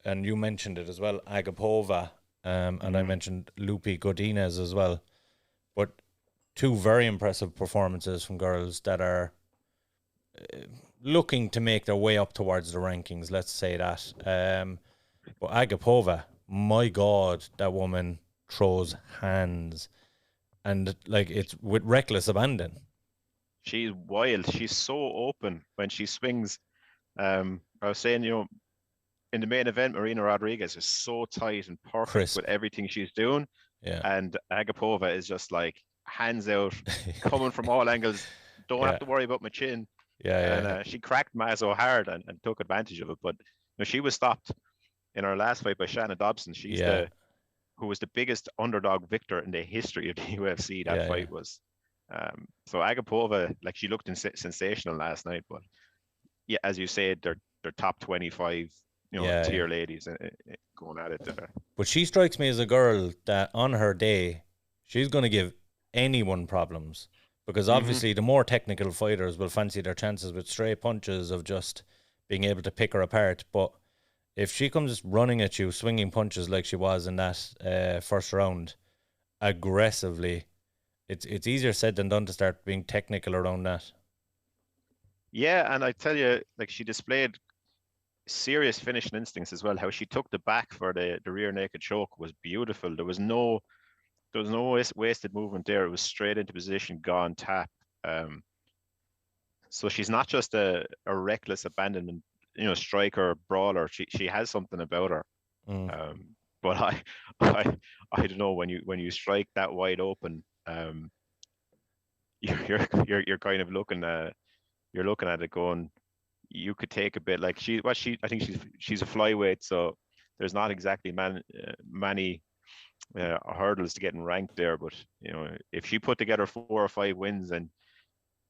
and you mentioned it as well, Agapova, and I mentioned Lupi Godinez as well. But two very impressive performances from girls that are looking to make their way up towards the rankings, let's say that. But Agapova, my God, that woman throws hands, and like it's with reckless abandon. She's wild. She's so open when she swings. I was saying, in the main event, Marina Rodriguez is so tight and perfect Crisp with everything she's doing. Yeah. And Agapova is just like hands out, coming from all angles. Don't have to worry about my chin. And she cracked Mazzo hard and took advantage of it. But she was stopped in her last fight by Shanna Dobson. She's who was the biggest underdog victor in the history of the UFC. That fight was. So Agapova, like, she looked sensational last night. But yeah, as you said, they're top 25, tier ladies going at it there. But she strikes me as a girl that on her day, she's going to give anyone problems. Because obviously the more technical fighters will fancy their chances with straight punches of just being able to pick her apart. But if she comes running at you, swinging punches like she was in that first round, aggressively, it's easier said than done to start being technical around that. Yeah, and I tell you, like, she displayed serious finishing instincts as well. How she took the back for the rear naked choke was beautiful. There was no wasted movement there. It was straight into position, gone, tap. So she's not just a reckless abandonment, striker, brawler. She has something about her. But I don't know, when you strike that wide open, you're kind of looking at it going, you could take a bit. Like I think she's a flyweight, so there's not exactly many hurdles to getting ranked there. But if she put together 4 or 5 wins and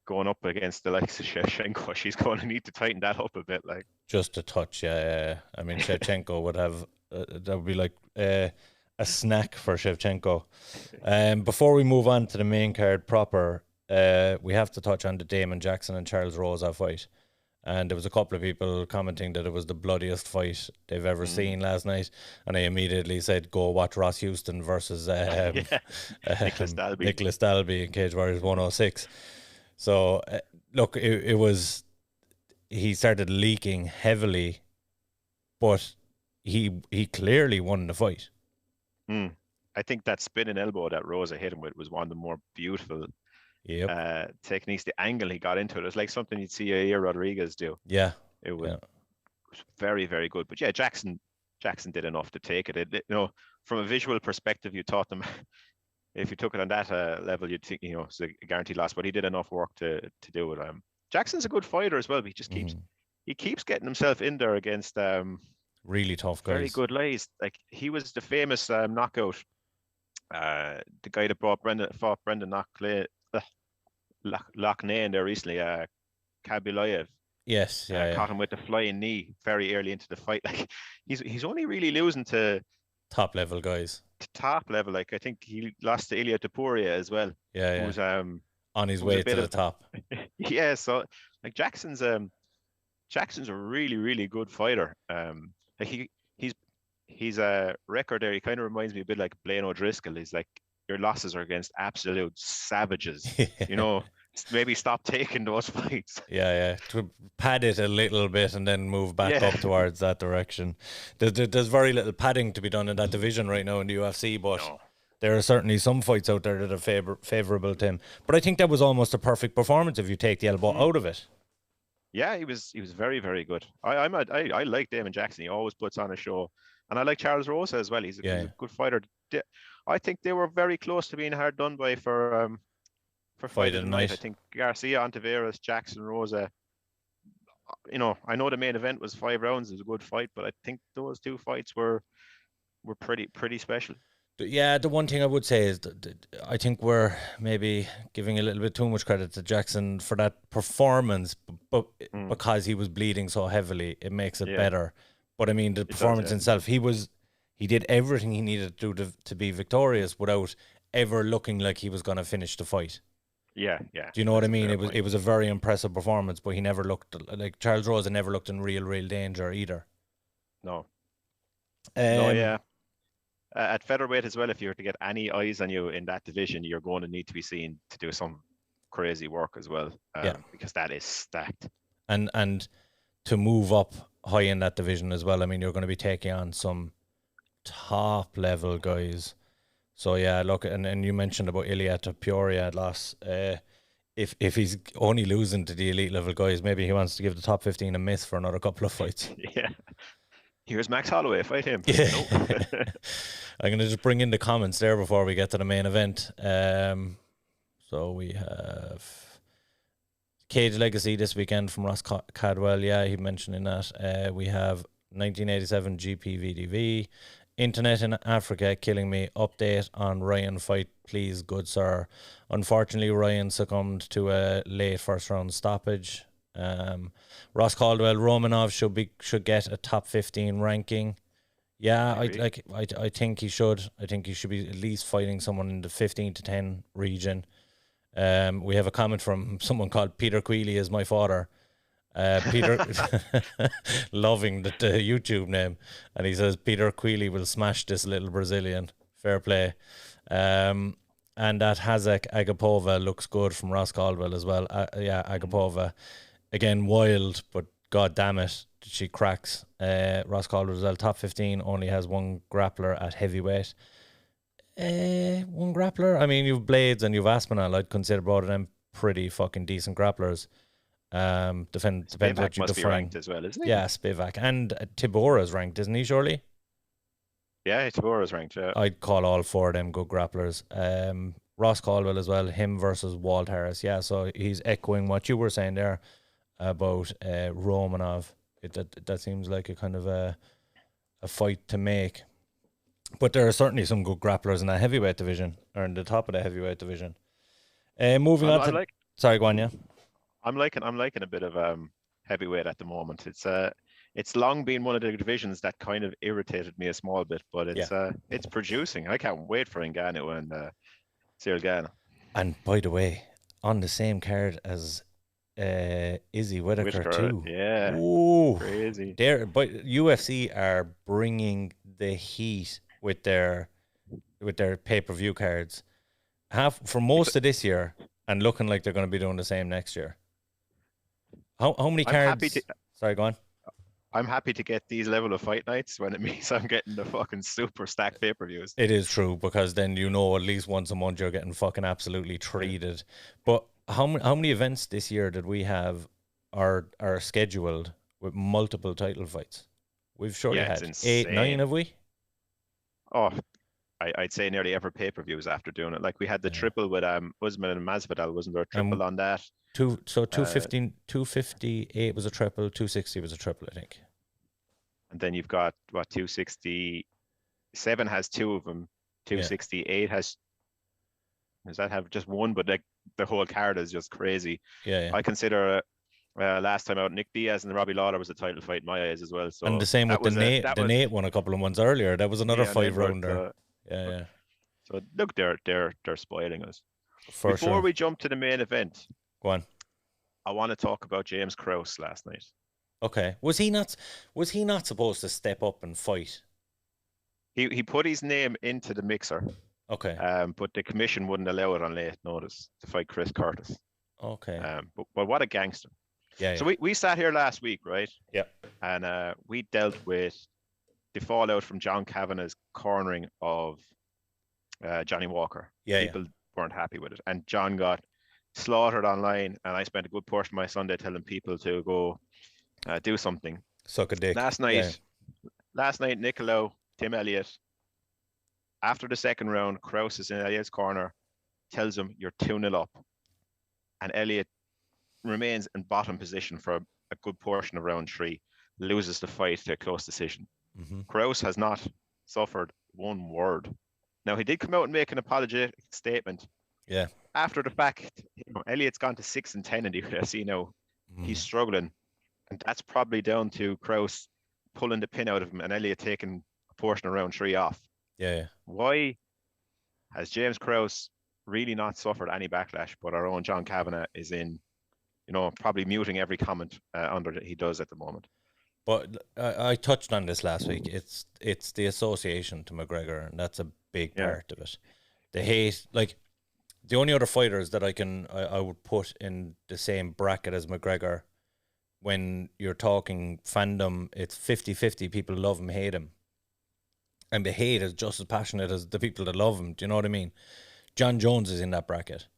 going up against the likes of Shevchenko, she's going to need to tighten that up a bit. Like, just a touch, yeah. I mean, Shevchenko would have that would be like a snack for Shevchenko. Before we move on to the main card proper, we have to touch on the Damon Jackson and Charles Rosa fight. And there was a couple of people commenting that it was the bloodiest fight they've ever seen last night. And I immediately said, go watch Ross Houston versus Nicholas Dalby in Cage Warriors 106. So, look, it was, he started leaking heavily, but he clearly won the fight. I think that spinning elbow that Rosa hit him with was one of the more beautiful techniques. The angle he got into it was like something you'd see Yair Rodriguez do. Yeah, it was very, very good. But yeah, Jackson did enough to take it. From a visual perspective, you taught them. If you took it on that level, you'd think it's a guaranteed loss. But he did enough work to do it. Jackson's a good fighter as well. But he just keeps getting himself in there against really tough guys. Very good lays. Like, he was the famous knockout. The guy that fought Brendan Loughnane in there recently, Kabilayev. Yes, caught him with the flying knee very early into the fight. Like, he's only really losing to top level guys. Top level, like I think he lost to Ilya Topuria as well. Yeah. Who's on his way to the top. Yeah, so like Jackson's a really, really good fighter. Like he's a record there. He kind of reminds me a bit like Blaine O'Driscoll. He's like, your losses are against absolute savages. maybe stop taking those fights. Yeah, to pad it a little bit and then move back Yeah. up towards that direction. There's very little padding to be done in that division right now in the UFC, but No. there are certainly some fights out there that are favourable to him. But I think that was almost a perfect performance if you take the elbow out of it. Yeah, he was very, very good. I like Damon Jackson. He always puts on a show, and I like Charles Rosa as well. He's a good fighter. I think they were very close to being hard done by for fight of the night. I think Garcia, Ontiveros, Jackson, Rosa. I know the main event was 5 rounds. It was a good fight, but I think those 2 fights were pretty special. Yeah, the one thing I would say is that I think we're maybe giving a little bit too much credit to Jackson for that performance, but because he was bleeding so heavily, it makes it better. But I mean, the performance itself, he did everything he needed to do to be victorious without ever looking like he was going to finish the fight. Yeah. Do you know what I mean? It was a very impressive performance, but he never looked like Charles Rosa never looked in real danger either. No. Yeah. At featherweight as well, if you're to get any eyes on you in that division, you're going to need to be seen to do some crazy work as well, because that is stacked. And to move up high in that division as well, I mean, you're going to be taking on some top level guys. So yeah, look, and you mentioned about Ilya Topuria loss. If he's only losing to the elite level guys, maybe he wants to give the top 15 a miss for another couple of fights. Yeah. Here's Max Holloway, fight him. Yeah. Nope. I'm going to just bring in the comments there before we get to the main event. So we have Cage Legacy this weekend from Ross Cadwell. Yeah, he mentioned in that. We have 1987 GPVDV. Internet in Africa killing me. Update on Ryan fight, please, good sir. Unfortunately, Ryan succumbed to a late first round stoppage. Ross Caldwell, Romanov should get a top 15 ranking. Yeah, I think he should. I think he should be at least fighting someone in the 15 to 10 region. We have a comment from someone called Peter Queely is my father. Peter, loving the YouTube name, and he says Peter Queely will smash this little Brazilian. Fair play. And that Hazek Agapova looks good from Ross Caldwell as well. Agapova, again wild, but god damn it, she cracks. Ross Caldwell as well, top 15, only has one grappler at heavyweight. One grappler. I mean, you've Blades and you've Aspinall. I'd consider both of them pretty fucking decent grapplers. Depends what you must define. be ranked as well, isn't he? Yeah, Spivak and Tibora's ranked, isn't he? Surely. Yeah, Tibora's ranked. Yeah. I'd call all 4 of them good grapplers. Ross Caldwell as well. Him versus Walt Harris. Yeah, so he's echoing what you were saying there about Romanov. That seems like a kind of a fight to make. But there are certainly some good grapplers in that heavyweight division, or in the top of the heavyweight division. Moving on to sorry, go on, yeah. I'm liking a bit of heavyweight at the moment. It's long been one of the divisions that kind of irritated me a small bit, but it's producing. I can't wait for Ngannou and Cyril Gane. And by the way, on the same card as Izzy Whittaker too. Yeah. Ooh, crazy. But UFC are bringing the heat with their pay-per-view cards. For most of this year, and looking like they're going to be doing the same next year. How many cards? Sorry, go on. I'm happy to get these level of fight nights when it means I'm getting the fucking super stacked pay-per-views. It is true, because then at least once a month you're getting fucking absolutely treated. But how many events this year did we have are scheduled with multiple title fights? We've surely had 8, 9, have we? Oh, I'd say nearly every pay-per-views after doing it. Like we had the triple with Usman and Masvidal, wasn't there a triple on that? 258 was a triple, 260 was a triple, I think. And then you've got 267 has 2 of them. 268 does that have just one? But like the whole card is just crazy. Yeah. I consider last time out, Nick Diaz and Robbie Lawler was a title fight in my eyes as well. So and the same with the Nate one a couple of months earlier. That was another 5-rounder. Yeah. So look, they're spoiling us. Before we jump to the main event, go on. I want to talk about James Krause last night. Okay, was he not supposed to step up and fight? He put his name into the mixer. Okay. But the commission wouldn't allow it on late notice to fight Chris Curtis. Okay. But what a gangster. Yeah. So we sat here last week, right? Yeah. And we dealt with the fallout from John Kavanagh's cornering of Johnny Walker. Yeah. People weren't happy with it. And John got slaughtered online. And I spent a good portion of my Sunday telling people to go do something. Suck a dick. Last night, Nicolau, Tim Elliott, after the second round, Krause is in Elliott's corner, tells him you're 2-0 up. And Elliott remains in bottom position for a good portion of round 3, loses the fight to a close decision. Mm-hmm. Krause has not suffered one word. Now, he did come out and make an apologetic statement. Yeah. After the fact, Elliott's gone to 6-10 in the UFC now. He's struggling. And that's probably down to Krause pulling the pin out of him and Elliott taking a portion of round 3 off. Yeah. Why has James Krause really not suffered any backlash, but our own John Kavanagh is in, probably muting every comment under that he does at the moment? But I touched on this last week. It's the association to McGregor, and that's a big part of it. The hate, like the only other fighters that I would put in the same bracket as McGregor, when you're talking fandom, it's 50-50. People love him, hate him. And the hate is just as passionate as the people that love him. Do you know what I mean? John Jones is in that bracket.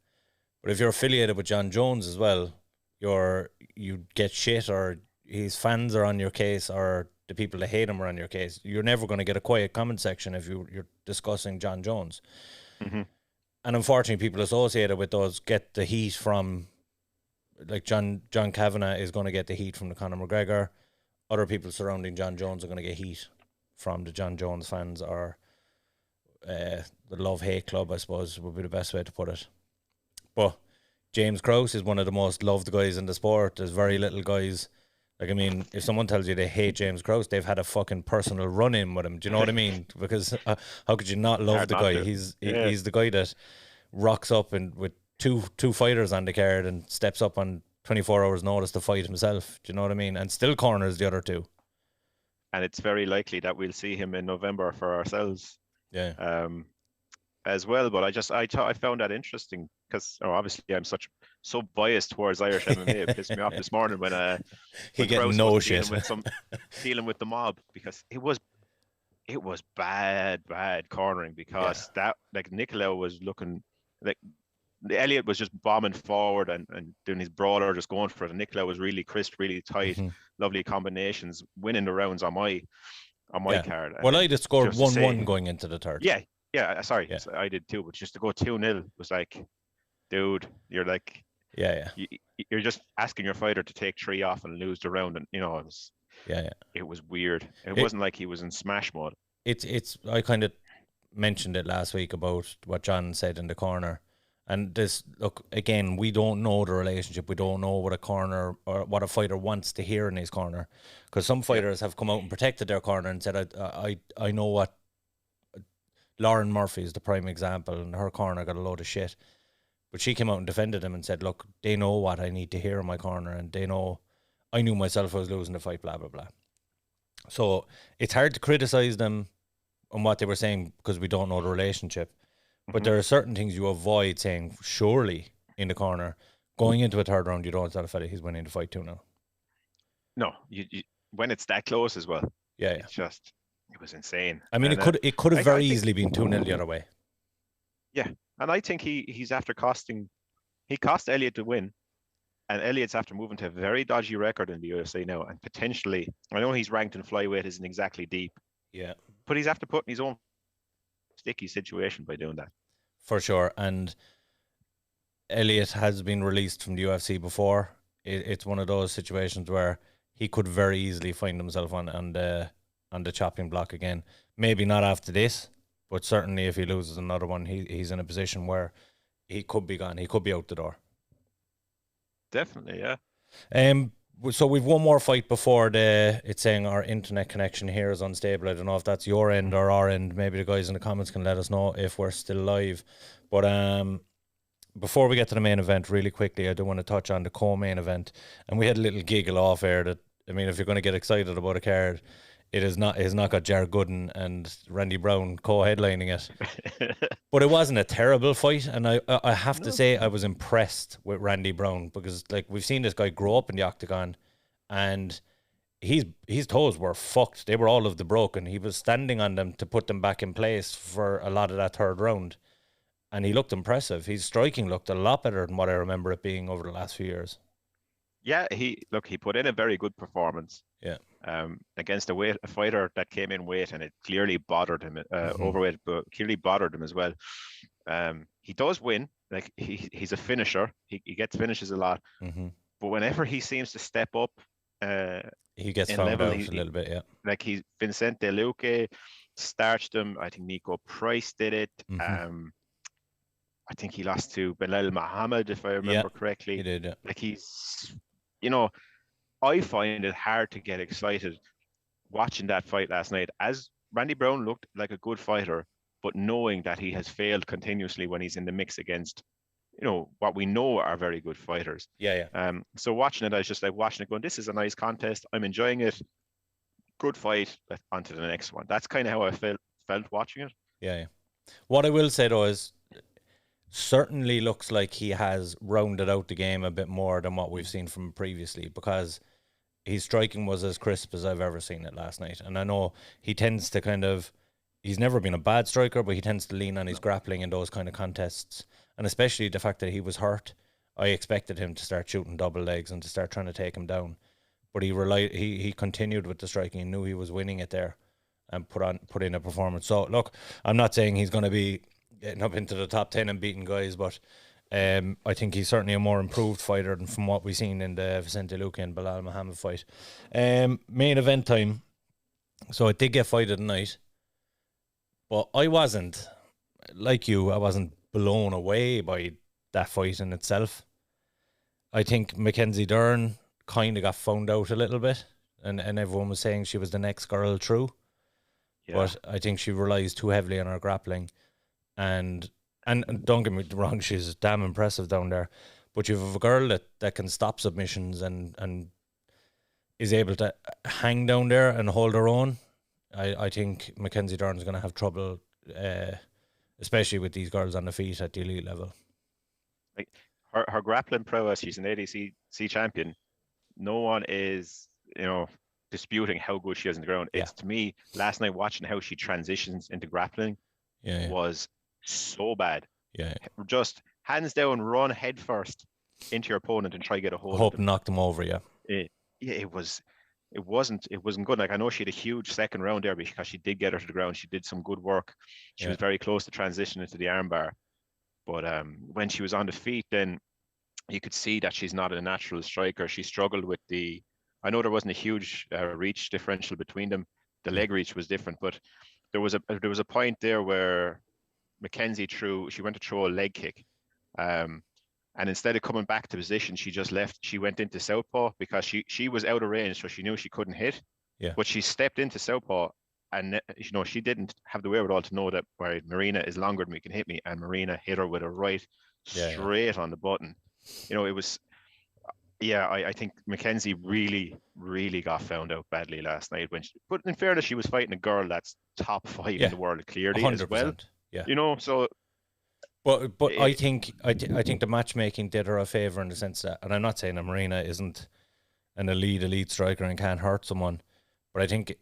But if you're affiliated with John Jones as well, you get shit, or his fans are on your case, or the people that hate him are on your case. You're never going to get a quiet comment section if you're discussing John Jones. Mm-hmm. And unfortunately, people associated with those get the heat from, like John Kavanagh is going to get the heat from the Conor McGregor. Other people surrounding John Jones are going to get heat from the John Jones fans, or the love-hate club, I suppose, would be the best way to put it. But James Krause is one of the most loved guys in the sport. There's very little guys. Like, I mean, if someone tells you they hate James Krause, they've had a fucking personal run-in with him. Do you know what I mean? Because how could you not love the guy? He's the guy that rocks up and with two fighters on the card and steps up on 24 hours notice to fight himself. Do you know what I mean? And still corners the other two. And it's very likely that we'll see him in November for ourselves. Yeah. As well. But I found that interesting because obviously I'm so biased towards Irish MMA. It pissed me off this morning when he getting no shit dealing with the mob, because it was bad cornering, because that, like, Nicolau was looking like Elliott was just bombing forward and doing his brawler, just going for it. And Nicolau was really crisp, really tight, lovely combinations, winning the rounds on my card. Well, I just scored 1-1 going into the third. Yeah, sorry, so I did too. But just to go 2-0 was like, dude, you're like, you're just asking your fighter to take 3 off and lose the round, and it was weird. It wasn't like he was in smash mode. It's I kind of mentioned it last week about what John said in the corner. And this, look, again, we don't know the relationship. We don't know what a corner or what a fighter wants to hear in his corner. Because some fighters have come out and protected their corner and said, I know what. Lauren Murphy is the prime example, and her corner got a load of shit. But she came out and defended him and said, look, they know what I need to hear in my corner, and they know I knew myself I was losing the fight, blah, blah, blah. So it's hard to criticise them on what they were saying because we don't know the relationship. But there are certain things you avoid saying, surely, in the corner. Going into a third round, you don't tell a fella he's winning the fight 2-0. No, you when it's that close as well. Yeah. It's just, it was insane. I mean, it could have very easily been 2-0 the other way. Yeah, and I think he cost Elliott to win, and Elliott's after moving to a very dodgy record in the UFC now, and potentially, I know he's ranked in flyweight isn't exactly deep. Yeah. But he's after putting his own sticky situation by doing that. For sure, and Elliott has been released from the UFC before. It's one of those situations where he could very easily find himself on the chopping block again. Maybe not after this, but certainly if he loses another one, he's in a position where he could be gone. He could be out the door. Definitely, yeah. So we've one more fight before it's saying our internet connection here is unstable. I don't know if that's your end or our end. Maybe the guys in the comments can let us know if we're still live. But before we get to the main event, really quickly, I do want to touch on the co-main event. And we had a little giggle off air that, I mean, if you're going to get excited about a card, it is not got Jared Gooden and Randy Brown co-headlining it. But it wasn't a terrible fight, and I have to say I was impressed with Randy Brown, because like we've seen this guy grow up in the octagon, and his toes were fucked. They were all of the broken. He was standing on them to put them back in place for a lot of that third round, and he looked impressive. His striking looked a lot better than what I remember it being over the last few years. Yeah, he put in a very good performance. Yeah. Against a fighter that came in weight, and it clearly bothered him. Overweight, but clearly bothered him as well. He does win. Like he's a finisher. He gets finishes a lot. But whenever he seems to step up, he gets found out a little bit. Yeah. Like Vicente Luque starched him. I think Nico Price did it. I think he lost to Belal Muhammad, if I remember correctly. He did. Yeah. Like he's, I find it hard to get excited watching that fight last night, as Randy Brown looked like a good fighter, but knowing that he has failed continuously when he's in the mix against, what we know are very good fighters. Yeah. So watching it, I was just like watching it going, this is a nice contest. I'm enjoying it. Good fight. On to the next one. That's kind of how I felt watching it. Yeah. What I will say though is, certainly looks like he has rounded out the game a bit more than what we've seen from him previously, because his striking was as crisp as I've ever seen it last night. And I know he tends to he's never been a bad striker, but he tends to lean on his grappling in those kind of contests. And especially the fact that he was hurt, I expected him to start shooting double legs and to start trying to take him down. But he continued with the striking and knew he was winning it there, and put in a performance. So look, I'm not saying he's going to be getting up into the top 10 and beating guys, but I think he's certainly a more improved fighter than from what we've seen in the Vicente Luque and Belal Muhammad fight. Main event time. So it did get fight of the night, but I wasn't, like you, I wasn't blown away by that fight in itself. I think Mackenzie Dern kind of got found out a little bit, and everyone was saying she was the next girl through. Yeah. But I think she relies too heavily on her grappling. And don't get me wrong, she's damn impressive down there. But you have a girl that can stop submissions and is able to hang down there and hold her own. I think Mackenzie Dern's going to have trouble, especially with these girls on the feet at the elite level. Like her grappling prowess, she's an ADCC champion. No one is, disputing how good she is on the ground. It's, to me, last night watching how she transitions into grappling was so bad. Yeah. Just hands down, run head first into your opponent and try to get a hold of them. Knock them over, it wasn't good. Like, I know she had a huge second round there because she did get her to the ground. She did some good work. She was very close to transition into the armbar. But when she was on the feet, then you could see that she's not a natural striker. She struggled with I know there wasn't a huge reach differential between them. The leg reach was different, but there was a point there where Mackenzie went to throw a leg kick. And instead of coming back to position, she just left. She went into southpaw because she was out of range, so she knew she couldn't hit. Yeah. But she stepped into southpaw, and she didn't have the wherewithal to know that Marina is longer than me, can hit me, and Marina hit her with a right straight on the button. It was. Yeah, I think Mackenzie really, really got found out badly last night. But in fairness, she was fighting a girl that's top 5 in the world clearly 100%, as well. Yeah. So. But I think the matchmaking did her a favor in the sense that, and I'm not saying that Marina isn't an elite striker and can't hurt someone, but I think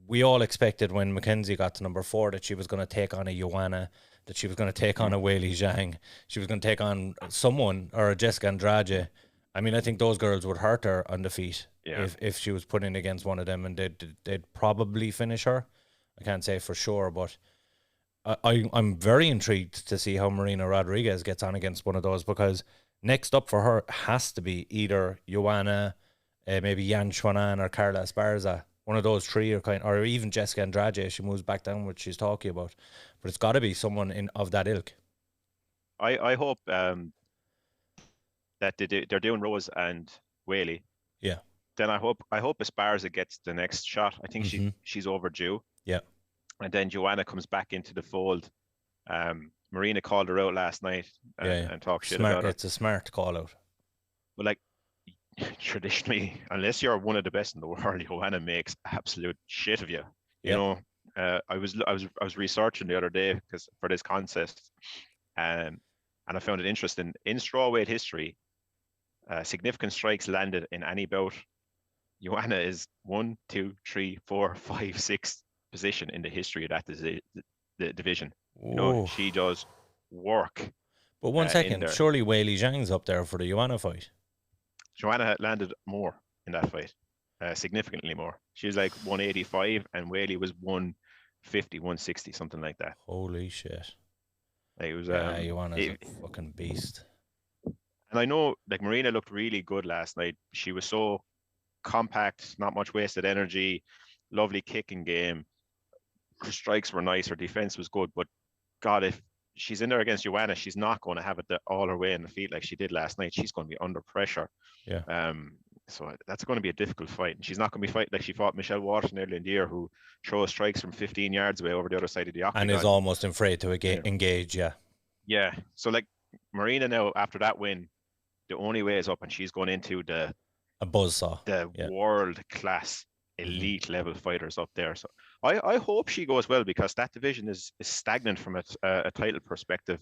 we all expected when Mackenzie got to number 4 that she was going to take on a Joanna, that she was going to take on a Weili Zhang, she was going to take on someone, or a Jessica Andrade. I mean, I think those girls would hurt her on the feet if she was put in against one of them, and they'd probably finish her. I can't say for sure, but I'm very intrigued to see how Marina Rodriguez gets on against one of those, because next up for her has to be either Joanna, maybe Yan Xuanan, or Carla Esparza. One of those three, or even Jessica Andrade if she moves back down, what she's talking about. But it's got to be someone of that ilk. I hope that they're doing Rose and Weili. Yeah. Then I hope Esparza gets the next shot. I think she's overdue. Yeah. And then Joanna comes back into the fold. Marina called her out last night and talked shit about her. It's a smart call out. But traditionally, unless you're one of the best in the world, Joanna makes absolute shit of you. You Yep. know, I was researching the other day because for this contest, and I found it interesting. In strawweight history, significant strikes landed in any bout. Joanna is 1, 2, 3, 4, 5, 6 position in the history of that the division. You know, Ooh. she does work. But one in second, there. surely Weili Zhang's up there for the Joanna fight. Joanna had landed more in that fight, significantly more. She was like 185, and Whaley was 150, 160, something like that. Holy shit. Like, it was. Joanna's a fucking beast. And I know, like, Marina looked really good last night. She was so compact, not much wasted energy, lovely kicking game. Her strikes were nice. Her defense was good. But God, if she's in there against Joanna, she's not going to have it all her way in the feet like she did last night. She's going to be under pressure. Yeah. So that's going to be a difficult fight. And she's not going to be fighting like she fought Michelle Waterson earlier in the year, who throws strikes from 15 yards away over the other side of the octagon. And is almost afraid to engage, yeah. Yeah. So, like, Marina now, after that win, the only way is up, and she's going into a buzzsaw. The world-class elite level fighters up there. So I hope she goes well, because that division is stagnant from a title perspective.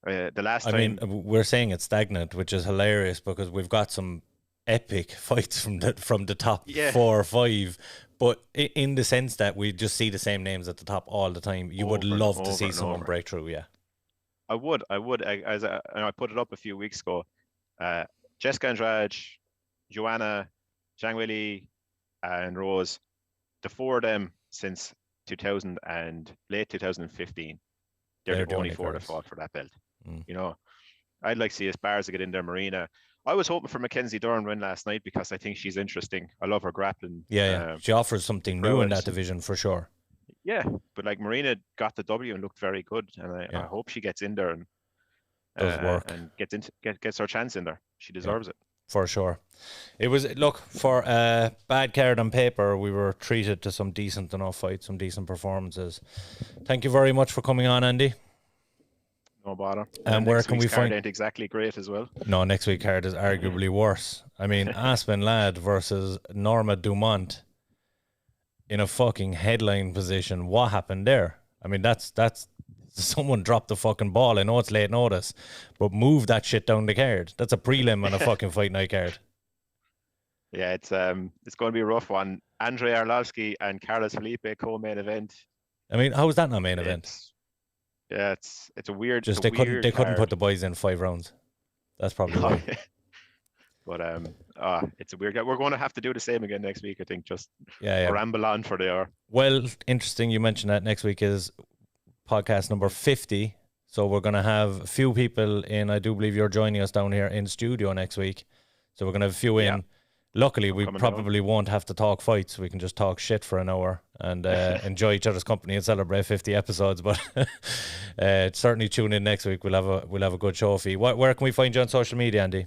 The last time, I mean, we're saying it's stagnant, which is hilarious because we've got some epic fights from the top 4 or 5, but in the sense that we just see the same names at the top all the time. You would love to see someone break through, yeah. I would. As I put it up a few weeks ago. Jessica Andrade, Joanna, Zhang Weili, and Rose, the 4 of them since late 2015, they're the only 4 that fought for that belt. You know, I'd like to see Esparza get in there. Marina, I was hoping for Mackenzie Dern win last night because I think she's interesting. I love her grappling. Yeah. She offers something new in that division for sure. Yeah, but like, Marina got the W and looked very good, and I hope she gets in there and does work and gets her chance in there. She deserves it. For sure. It was, look, for a bad card on paper, we were treated to some decent enough fights, some decent performances. Thank you very much for coming on, Andy. No bother. And where can we find? Ain't exactly great as well. No, next week's card is arguably worse. I mean, Aspen Ladd versus Norma Dumont in a fucking headline position. What happened there? I mean, that's someone dropped the fucking ball. I know it's late notice, but move that shit down the card. That's a prelim on a fucking fight night card. Yeah, it's going to be a rough one. Andrei Arlovsky and Carlos Felipe co-main event. I mean, how is that not main event? Yeah, it's a weird. Just they couldn't put the boys in 5 rounds. That's probably why. But it's a weird. We're going to have to do the same again next week, I think. Just ramble on for the hour. Well, interesting you mentioned that. Next week is podcast number 50, so we're going to have a few people in. I do believe you're joining us down here in studio next week, so we're going to have a few in. Luckily, we probably won't have to talk fights. We can just talk shit for an hour and enjoy each other's company and celebrate 50 episodes. But certainly tune in next week. We'll have a good show for you. Where can we find you on social media, Andy?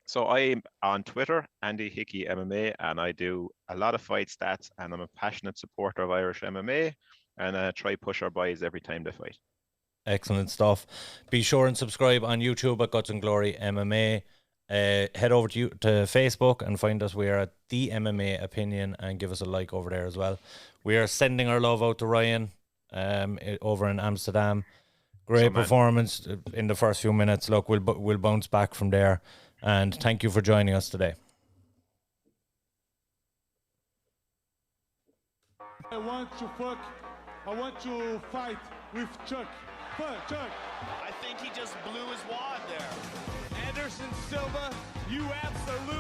So I'm on Twitter, Andy Hickey MMA, and I do a lot of fight stats, and I'm a passionate supporter of Irish MMA, and I try push our boys every time they fight. Excellent stuff. Be sure and subscribe on YouTube at Guts and Glory MMA. Head over to Facebook and find us. We are at The MMA Opinion, and give us a like over there as well. We are sending our love out to Ryan over in Amsterdam. Great performance in the first few minutes. Look, we'll bounce back from there. And thank you for joining us today. I want to fight with Chuck. Chuck. I think he just blew his wad there. Anderson Silva, you absolutely